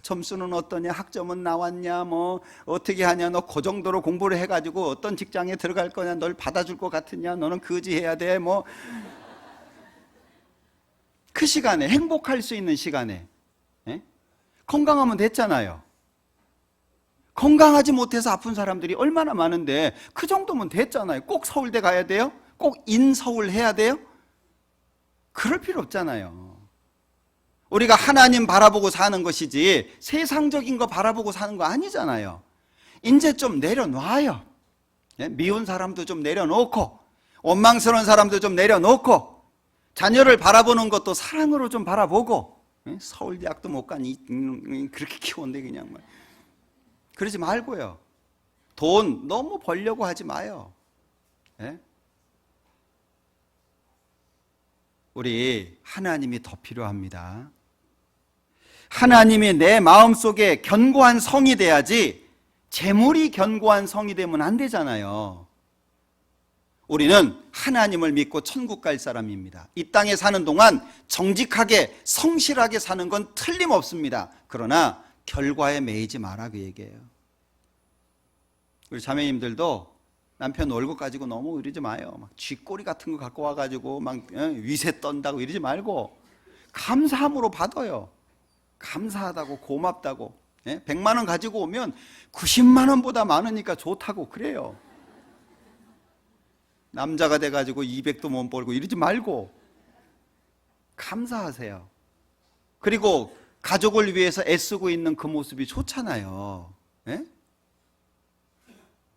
점수는 어떠냐, 학점은 나왔냐, 뭐 어떻게 하냐, 너 그 정도로 공부를 해가지고 어떤 직장에 들어갈 거냐, 널 받아줄 것 같으냐, 너는 거지해야 돼, 뭐 그 시간에 행복할 수 있는 시간에 예? 건강하면 됐잖아요. 건강하지 못해서 아픈 사람들이 얼마나 많은데 그 정도면 됐잖아요. 꼭 서울대 가야 돼요? 꼭 인서울 해야 돼요? 그럴 필요 없잖아요. 우리가 하나님 바라보고 사는 것이지 세상적인 거 바라보고 사는 거 아니잖아요. 이제 좀 내려놔요. 미운 사람도 좀 내려놓고 원망스러운 사람도 좀 내려놓고 자녀를 바라보는 것도 사랑으로 좀 바라보고. 서울대학도 못 가니 그렇게 키웠는데 그냥 그러지 말고요. 돈 너무 벌려고 하지 마요. 우리 하나님이 더 필요합니다. 하나님이 내 마음속에 견고한 성이 돼야지 재물이 견고한 성이 되면 안 되잖아요. 우리는 하나님을 믿고 천국 갈 사람입니다. 이 땅에 사는 동안 정직하게 성실하게 사는 건 틀림없습니다. 그러나 결과에 매이지 마라, 그 얘기예요. 우리 자매님들도 남편 월급 가지고 너무 이러지 마요. 막 쥐꼬리 같은 거 갖고 와가지고 막 위세 떤다고 이러지 말고 감사함으로 받아요. 감사하다고 고맙다고. 100만 원 가지고 오면 90만 원보다 많으니까 좋다고 그래요. 남자가 돼가지고 200도 못 벌고 이러지 말고 감사하세요. 그리고 가족을 위해서 애쓰고 있는 그 모습이 좋잖아요.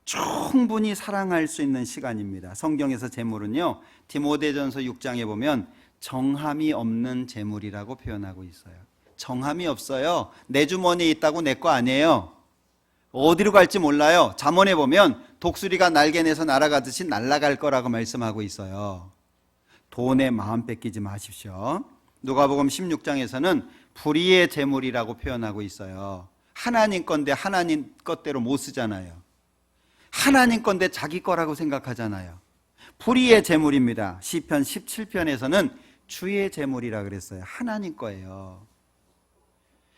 충분히 사랑할 수 있는 시간입니다. 성경에서 재물은요, 디모데전서 6장에 보면 정함이 없는 재물이라고 표현하고 있어요. 정함이 없어요. 내 주머니에 있다고 내 거 아니에요. 어디로 갈지 몰라요. 잠언에 보면 독수리가 날개 내서 날아가듯이 날아갈 거라고 말씀하고 있어요. 돈에 마음 뺏기지 마십시오. 누가복음 16장에서는 불의의 재물이라고 표현하고 있어요. 하나님 건데 하나님 것대로 못 쓰잖아요. 하나님 건데 자기 거라고 생각하잖아요. 불의의 재물입니다. 시편 17편에서는 주의 재물이라 그랬어요. 하나님 거예요.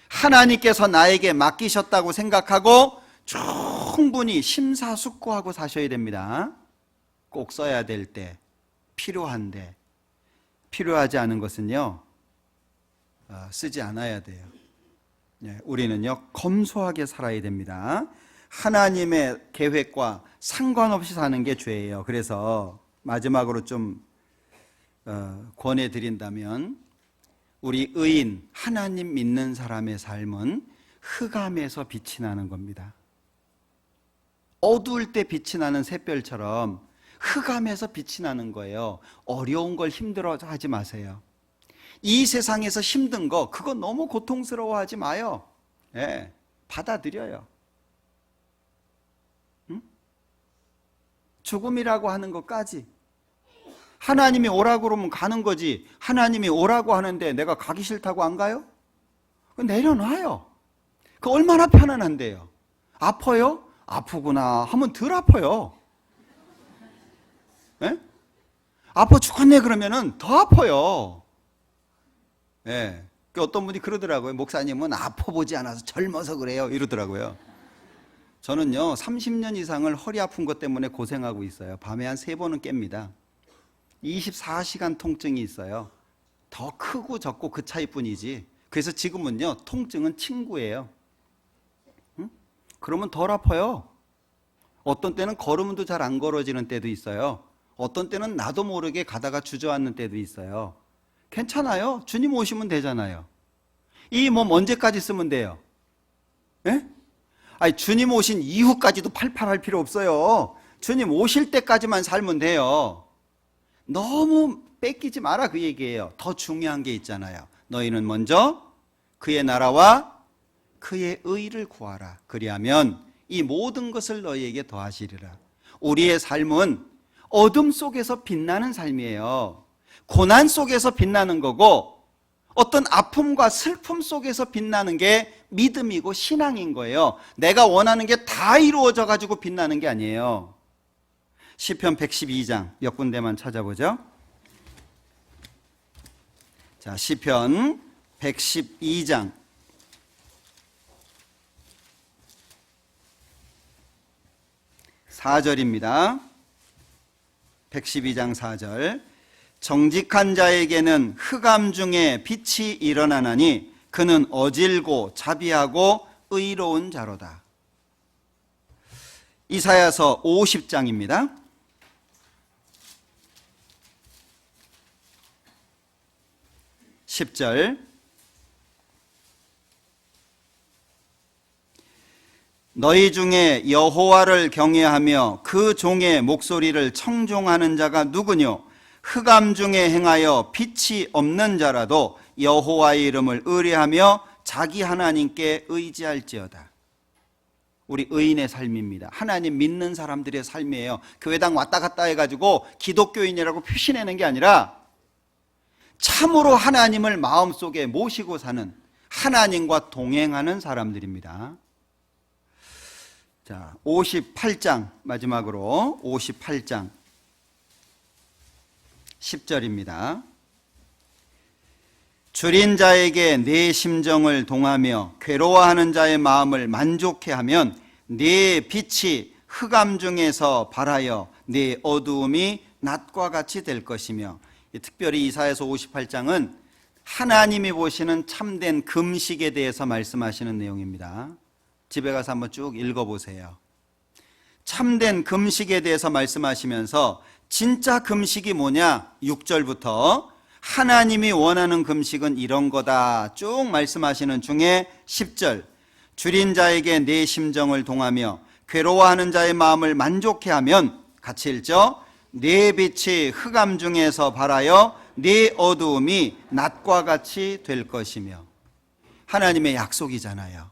하나님께서 나에게 맡기셨다고 생각하고 충분히 심사숙고하고 사셔야 됩니다. 꼭 써야 될 때, 필요한데, 필요하지 않은 것은요, 쓰지 않아야 돼요. 우리는요, 검소하게 살아야 됩니다. 하나님의 계획과 상관없이 사는 게 죄예요. 그래서 마지막으로 좀 권해드린다면, 우리 의인, 하나님 믿는 사람의 삶은 흑암에서 빛이 나는 겁니다. 어두울 때 빛이 나는 샛별처럼 흑암에서 빛이 나는 거예요. 어려운 걸 힘들어하지 마세요. 이 세상에서 힘든 거, 그거 너무 고통스러워하지 마요. 받아들여요. 죽음이라고 하는 것까지 하나님이 오라고 그러면 가는 거지, 하나님이 오라고 하는데 내가 가기 싫다고 안 가요? 내려놔요. 그 얼마나 편안한데요. 아파요? 아프구나 하면 덜 아파요. 아파 죽겠네 그러면은 더 아파요. 어떤 분이 그러더라고요. 목사님은 아파보지 않아서 젊어서 그래요 이러더라고요. 저는요 30년 이상을 허리 아픈 것 때문에 고생하고 있어요. 밤에 한 3번은 깹니다. 24시간 통증이 있어요. 더 크고 적고 그 차이뿐이지. 그래서 지금은요 통증은 친구예요. 그러면 덜 아파요. 어떤 때는 걸으면도 잘 안 걸어지는 때도 있어요. 어떤 때는 나도 모르게 가다가 주저앉는 때도 있어요. 괜찮아요. 주님 오시면 되잖아요. 이 몸 언제까지 쓰면 돼요? 아니, 주님 오신 이후까지도 팔팔할 필요 없어요. 주님 오실 때까지만 살면 돼요. 너무 뺏기지 마라 그 얘기예요. 더 중요한 게 있잖아요. 너희는 먼저 그의 나라와 그의 의를 구하라. 그리하면 이 모든 것을 너희에게 더하시리라. 우리의 삶은 어둠 속에서 빛나는 삶이에요. 고난 속에서 빛나는 거고, 어떤 아픔과 슬픔 속에서 빛나는 게 믿음이고 신앙인 거예요. 내가 원하는 게 다 이루어져 가지고 빛나는 게 아니에요. 시편 112장 몇 군데만 찾아보죠. 자, 시편 112장 4절입니다. 112장 4절. 정직한 자에게는 흑암 중에 빛이 일어나나니 그는 어질고 자비하고 의로운 자로다. 이사야서 50장입니다. 10절. 너희 중에 여호와를 경외하며 그 종의 목소리를 청종하는 자가 누구뇨? 흑암 중에 행하여 빛이 없는 자라도 여호와의 이름을 의뢰하며 자기 하나님께 의지할지어다. 우리 의인의 삶입니다. 하나님 믿는 사람들의 삶이에요. 교회당 왔다 갔다 해가지고 기독교인이라고 표시내는 게 아니라 참으로 하나님을 마음속에 모시고 사는, 하나님과 동행하는 사람들입니다. 자, 58장 마지막으로 58장 10절입니다. 줄인 자에게 내 심정을 동하며 괴로워하는 자의 마음을 만족해 하면 네 빛이 흑암 중에서 발하여 네 어두움이 낮과 같이 될 것이며, 특별히 이사야서 58장은 하나님이 보시는 참된 금식에 대해서 말씀하시는 내용입니다. 집에 가서 한번 쭉 읽어보세요. 참된 금식에 대해서 말씀하시면서 진짜 금식이 뭐냐? 6절부터 하나님이 원하는 금식은 이런 거다 쭉 말씀하시는 중에 10절, 줄인 자에게 내 심정을 동하며 괴로워하는 자의 마음을 만족해 하면, 같이 읽죠. 네 빛이 흑암 중에서 발하여 네 어두움이 낮과 같이 될 것이며. 하나님의 약속이잖아요.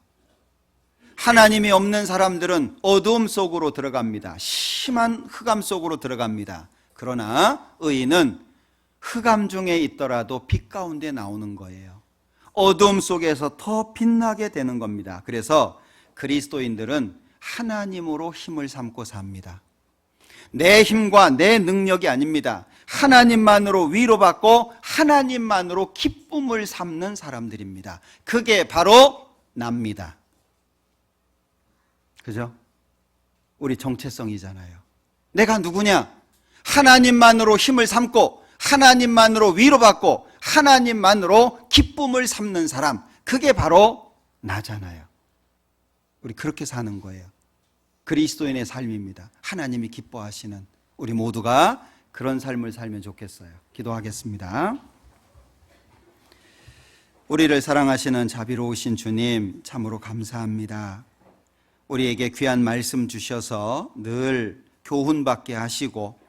하나님이 없는 사람들은 어두움 속으로 들어갑니다. 심한 흑암 속으로 들어갑니다. 그러나 의인은 흑암 중에 있더라도 빛 가운데 나오는 거예요. 어두움 속에서 더 빛나게 되는 겁니다. 그래서 그리스도인들은 하나님으로 힘을 삼고 삽니다. 내 힘과 내 능력이 아닙니다. 하나님만으로 위로받고 하나님만으로 기쁨을 삼는 사람들입니다. 그게 바로 납니다. 그죠? 우리 정체성이잖아요. 내가 누구냐? 하나님만으로 힘을 삼고 하나님만으로 위로받고 하나님만으로 기쁨을 삼는 사람, 그게 바로 나잖아요. 우리 그렇게 사는 거예요. 그리스도인의 삶입니다. 하나님이 기뻐하시는 우리 모두가 그런 삶을 살면 좋겠어요. 기도하겠습니다. 우리를 사랑하시는 자비로우신 주님, 참으로 감사합니다. 우리에게 귀한 말씀 주셔서 늘 교훈받게 하시고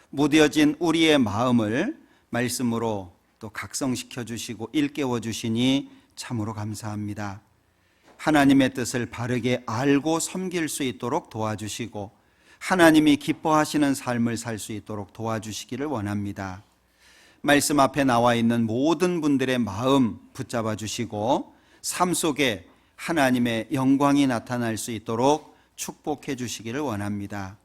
무뎌진 우리의 마음을 말씀으로 또 각성시켜 주시고 일깨워 주시니 참으로 감사합니다. 하나님의 뜻을 바르게 알고 섬길 수 있도록 도와주시고 하나님이 기뻐하시는 삶을 살 수 있도록 도와주시기를 원합니다. 말씀 앞에 나와 있는 모든 분들의 마음 붙잡아 주시고 삶 속에 하나님의 영광이 나타날 수 있도록 축복해 주시기를 원합니다.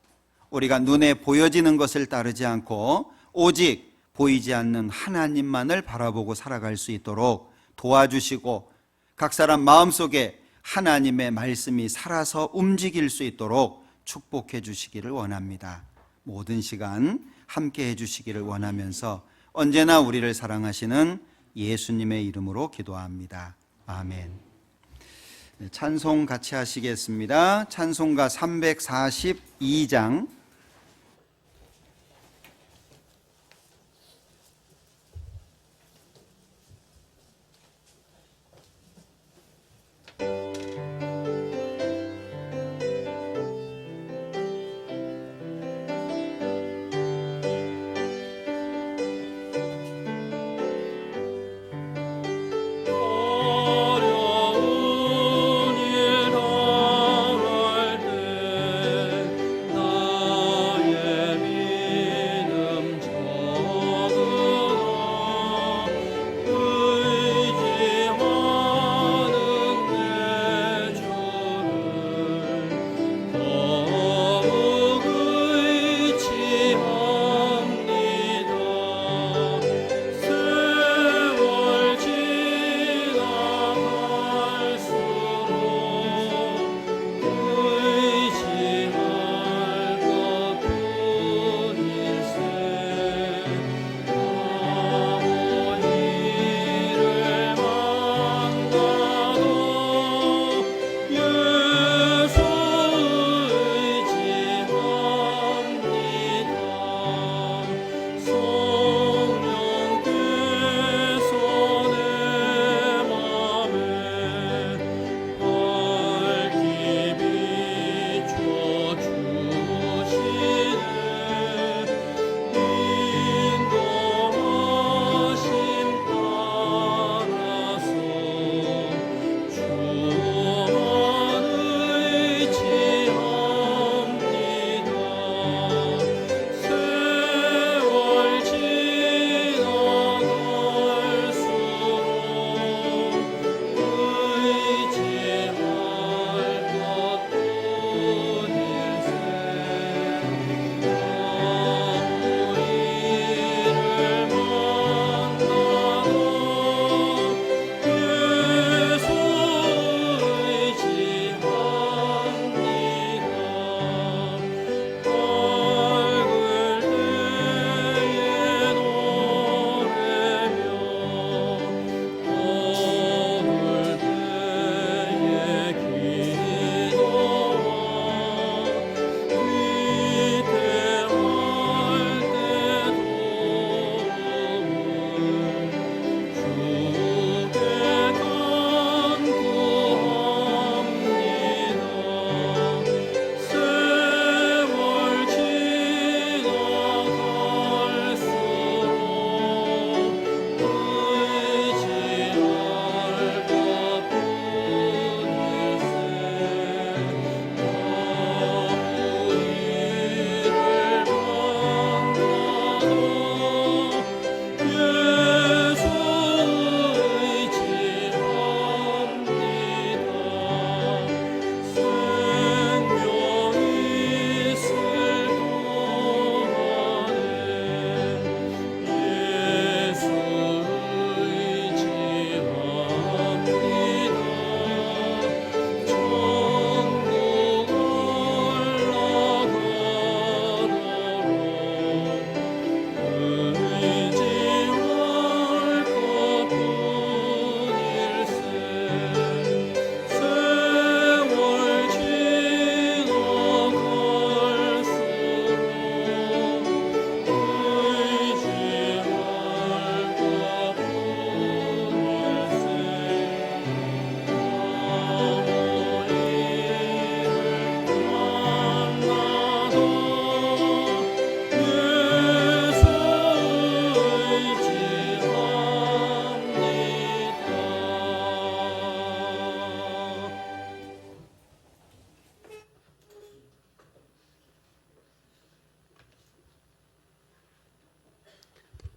우리가 눈에 보여지는 것을 따르지 않고 오직 보이지 않는 하나님만을 바라보고 살아갈 수 있도록 도와주시고 각 사람 마음속에 하나님의 말씀이 살아서 움직일 수 있도록 축복해 주시기를 원합니다. 모든 시간 함께 해 주시기를 원하면서 언제나 우리를 사랑하시는 예수님의 이름으로 기도합니다. 아멘. 찬송 같이 하시겠습니다. 찬송가 342장.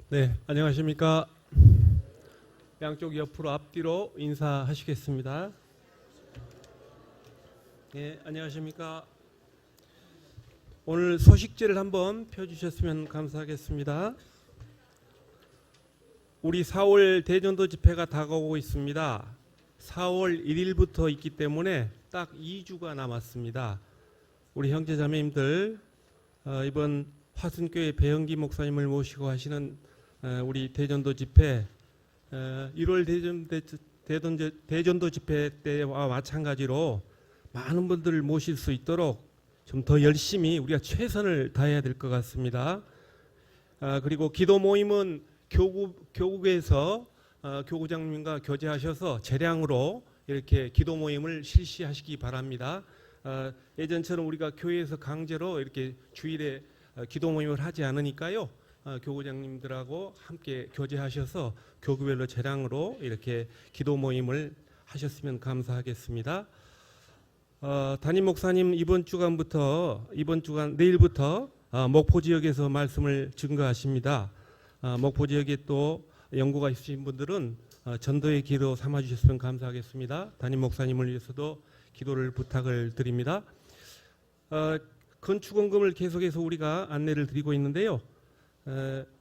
네, 안녕하십니까. 양쪽 옆으로 앞뒤로 인사하시겠습니다. 네, 안녕하십니까. 오늘 소식지를 한번 펴주셨으면 감사하겠습니다. 우리 4월 대전도 집회가 다가오고 있습니다. 4월 1일부터 있기 때문에 딱 2주가 남았습니다. 우리 형제자매님들 이번 화순교회 배영기 목사님을 모시고 하시는 우리 대전도 집회 1월 대전도 집회 때와 마찬가지로 많은 분들을 모실 수 있도록 좀 더 열심히 우리가 최선을 다해야 될 것 같습니다. 그리고 기도 모임은 교국에서 교구장님과 교제하셔서 재량으로 이렇게 기도 모임을 실시하시기 바랍니다. 예전처럼 우리가 교회에서 강제로 이렇게 주일에 기도 모임을 하지 않으니까요. 교구장님들하고 함께 교제하셔서 교구별로 재량으로 이렇게 기도 모임을 하셨으면 감사하겠습니다. 담임 목사님 이번 주간 내일부터 목포 지역에서 말씀을 증거하십니다. 목포 지역에 또 연고가 있으신 분들은 전도의 기도 삼아 주셨으면 감사하겠습니다. 담임 목사님을 위해서도 기도를 부탁을 드립니다. 건축헌금을 계속해서 우리가 안내를 드리고 있는데요.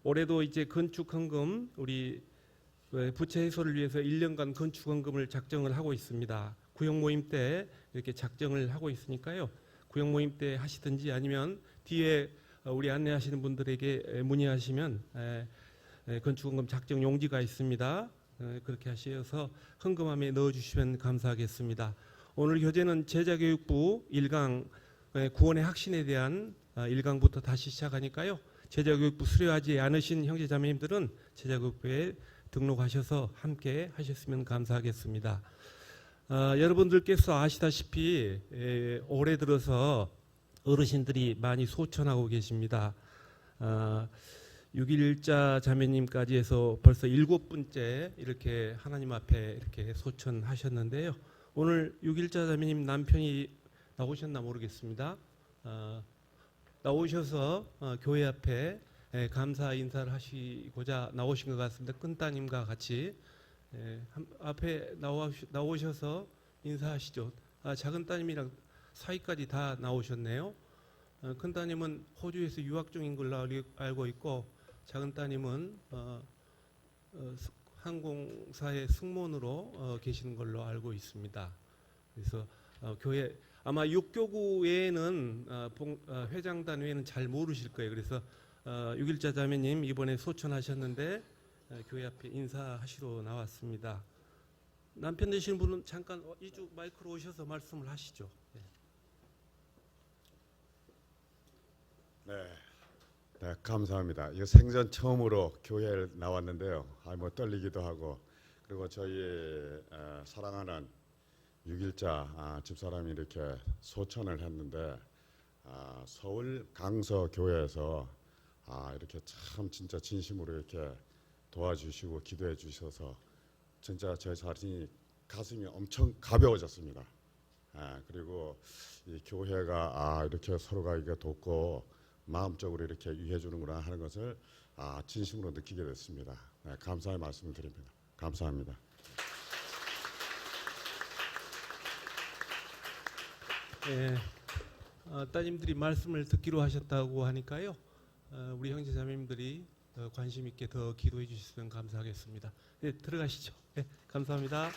올해도 이제 건축헌금 우리 부채 해소를 위해서 1년간 건축헌금을 작정을 하고 있습니다. 구역 모임 때 이렇게 작정을 하고 있으니까요. 구역 모임 때 하시든지 아니면 뒤에 우리 안내하시는 분들에게 문의하시면 건축헌금 작정 용지가 있습니다. 그렇게 하셔서 헌금함에 넣어주시면 감사하겠습니다. 오늘 교재는 제자교육부 1강 구원의 확신에 대한 1강부터 다시 시작하니까요. 제자교육부 수료하지 않으신 형제자매님들은 제자교육부에 등록하셔서 함께 하셨으면 감사하겠습니다. 여러분들께서 아시다시피 올해 들어서 어르신들이 많이 소천하고 계십니다. 6일자 자매님까지 해서 벌써 7번째 이렇게 하나님 앞에 이렇게 소천하셨는데요. 오늘 6일자 자매님 남편이 나오셨나 모르겠습니다. 나오셔서 교회 앞에 감사 인사를 하시고자 나오신 것 같습니다. 큰 따님과 같이 앞에 나오셔서 인사하시죠. 작은 따님이랑 사이까지 다 나오셨네요. 큰 따님은 호주에서 유학 중인 걸로 알고 있고 작은 따님은 항공사의 승무원으로 계시는 걸로 알고 있습니다. 그래서 교회 아마 6교구 외에는 회장단 외에는 잘 모르실 거예요. 그래서 6일자 자매님 이번에 소천하셨는데 교회 앞에 인사하시러 나왔습니다. 남편 되시는 분은 잠깐 이쪽 마이크로 오셔서 말씀을 하시죠. 네, 감사합니다. 이거 생전 처음으로 교회에 나왔는데요. 뭐 떨리기도 하고 그리고 저희 사랑하는 6일자 집사람이 이렇게 소천을 했는데 서울 강서 교회에서 이렇게 참 진짜 진심으로 이렇게 도와주시고 기도해 주셔서 진짜 제 자신이 가슴이 엄청 가벼워졌습니다. 그리고 이 교회가 이렇게 서로가 이게 돕고 마음적으로 이렇게 위해 주는구나 하는 것을 진심으로 느끼게 됐습니다. 감사의 말씀을 드립니다. 감사합니다. 따님들이 말씀을 듣기로 하셨다고 하니까요. 우리 형제자매님들이 관심 있게 더 기도해 주셨으면 감사하겠습니다. 네, 들어가시죠. 네, 감사합니다.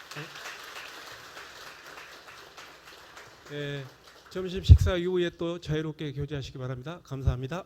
점심 식사 이후에 또 자유롭게 교제하시기 바랍니다. 감사합니다.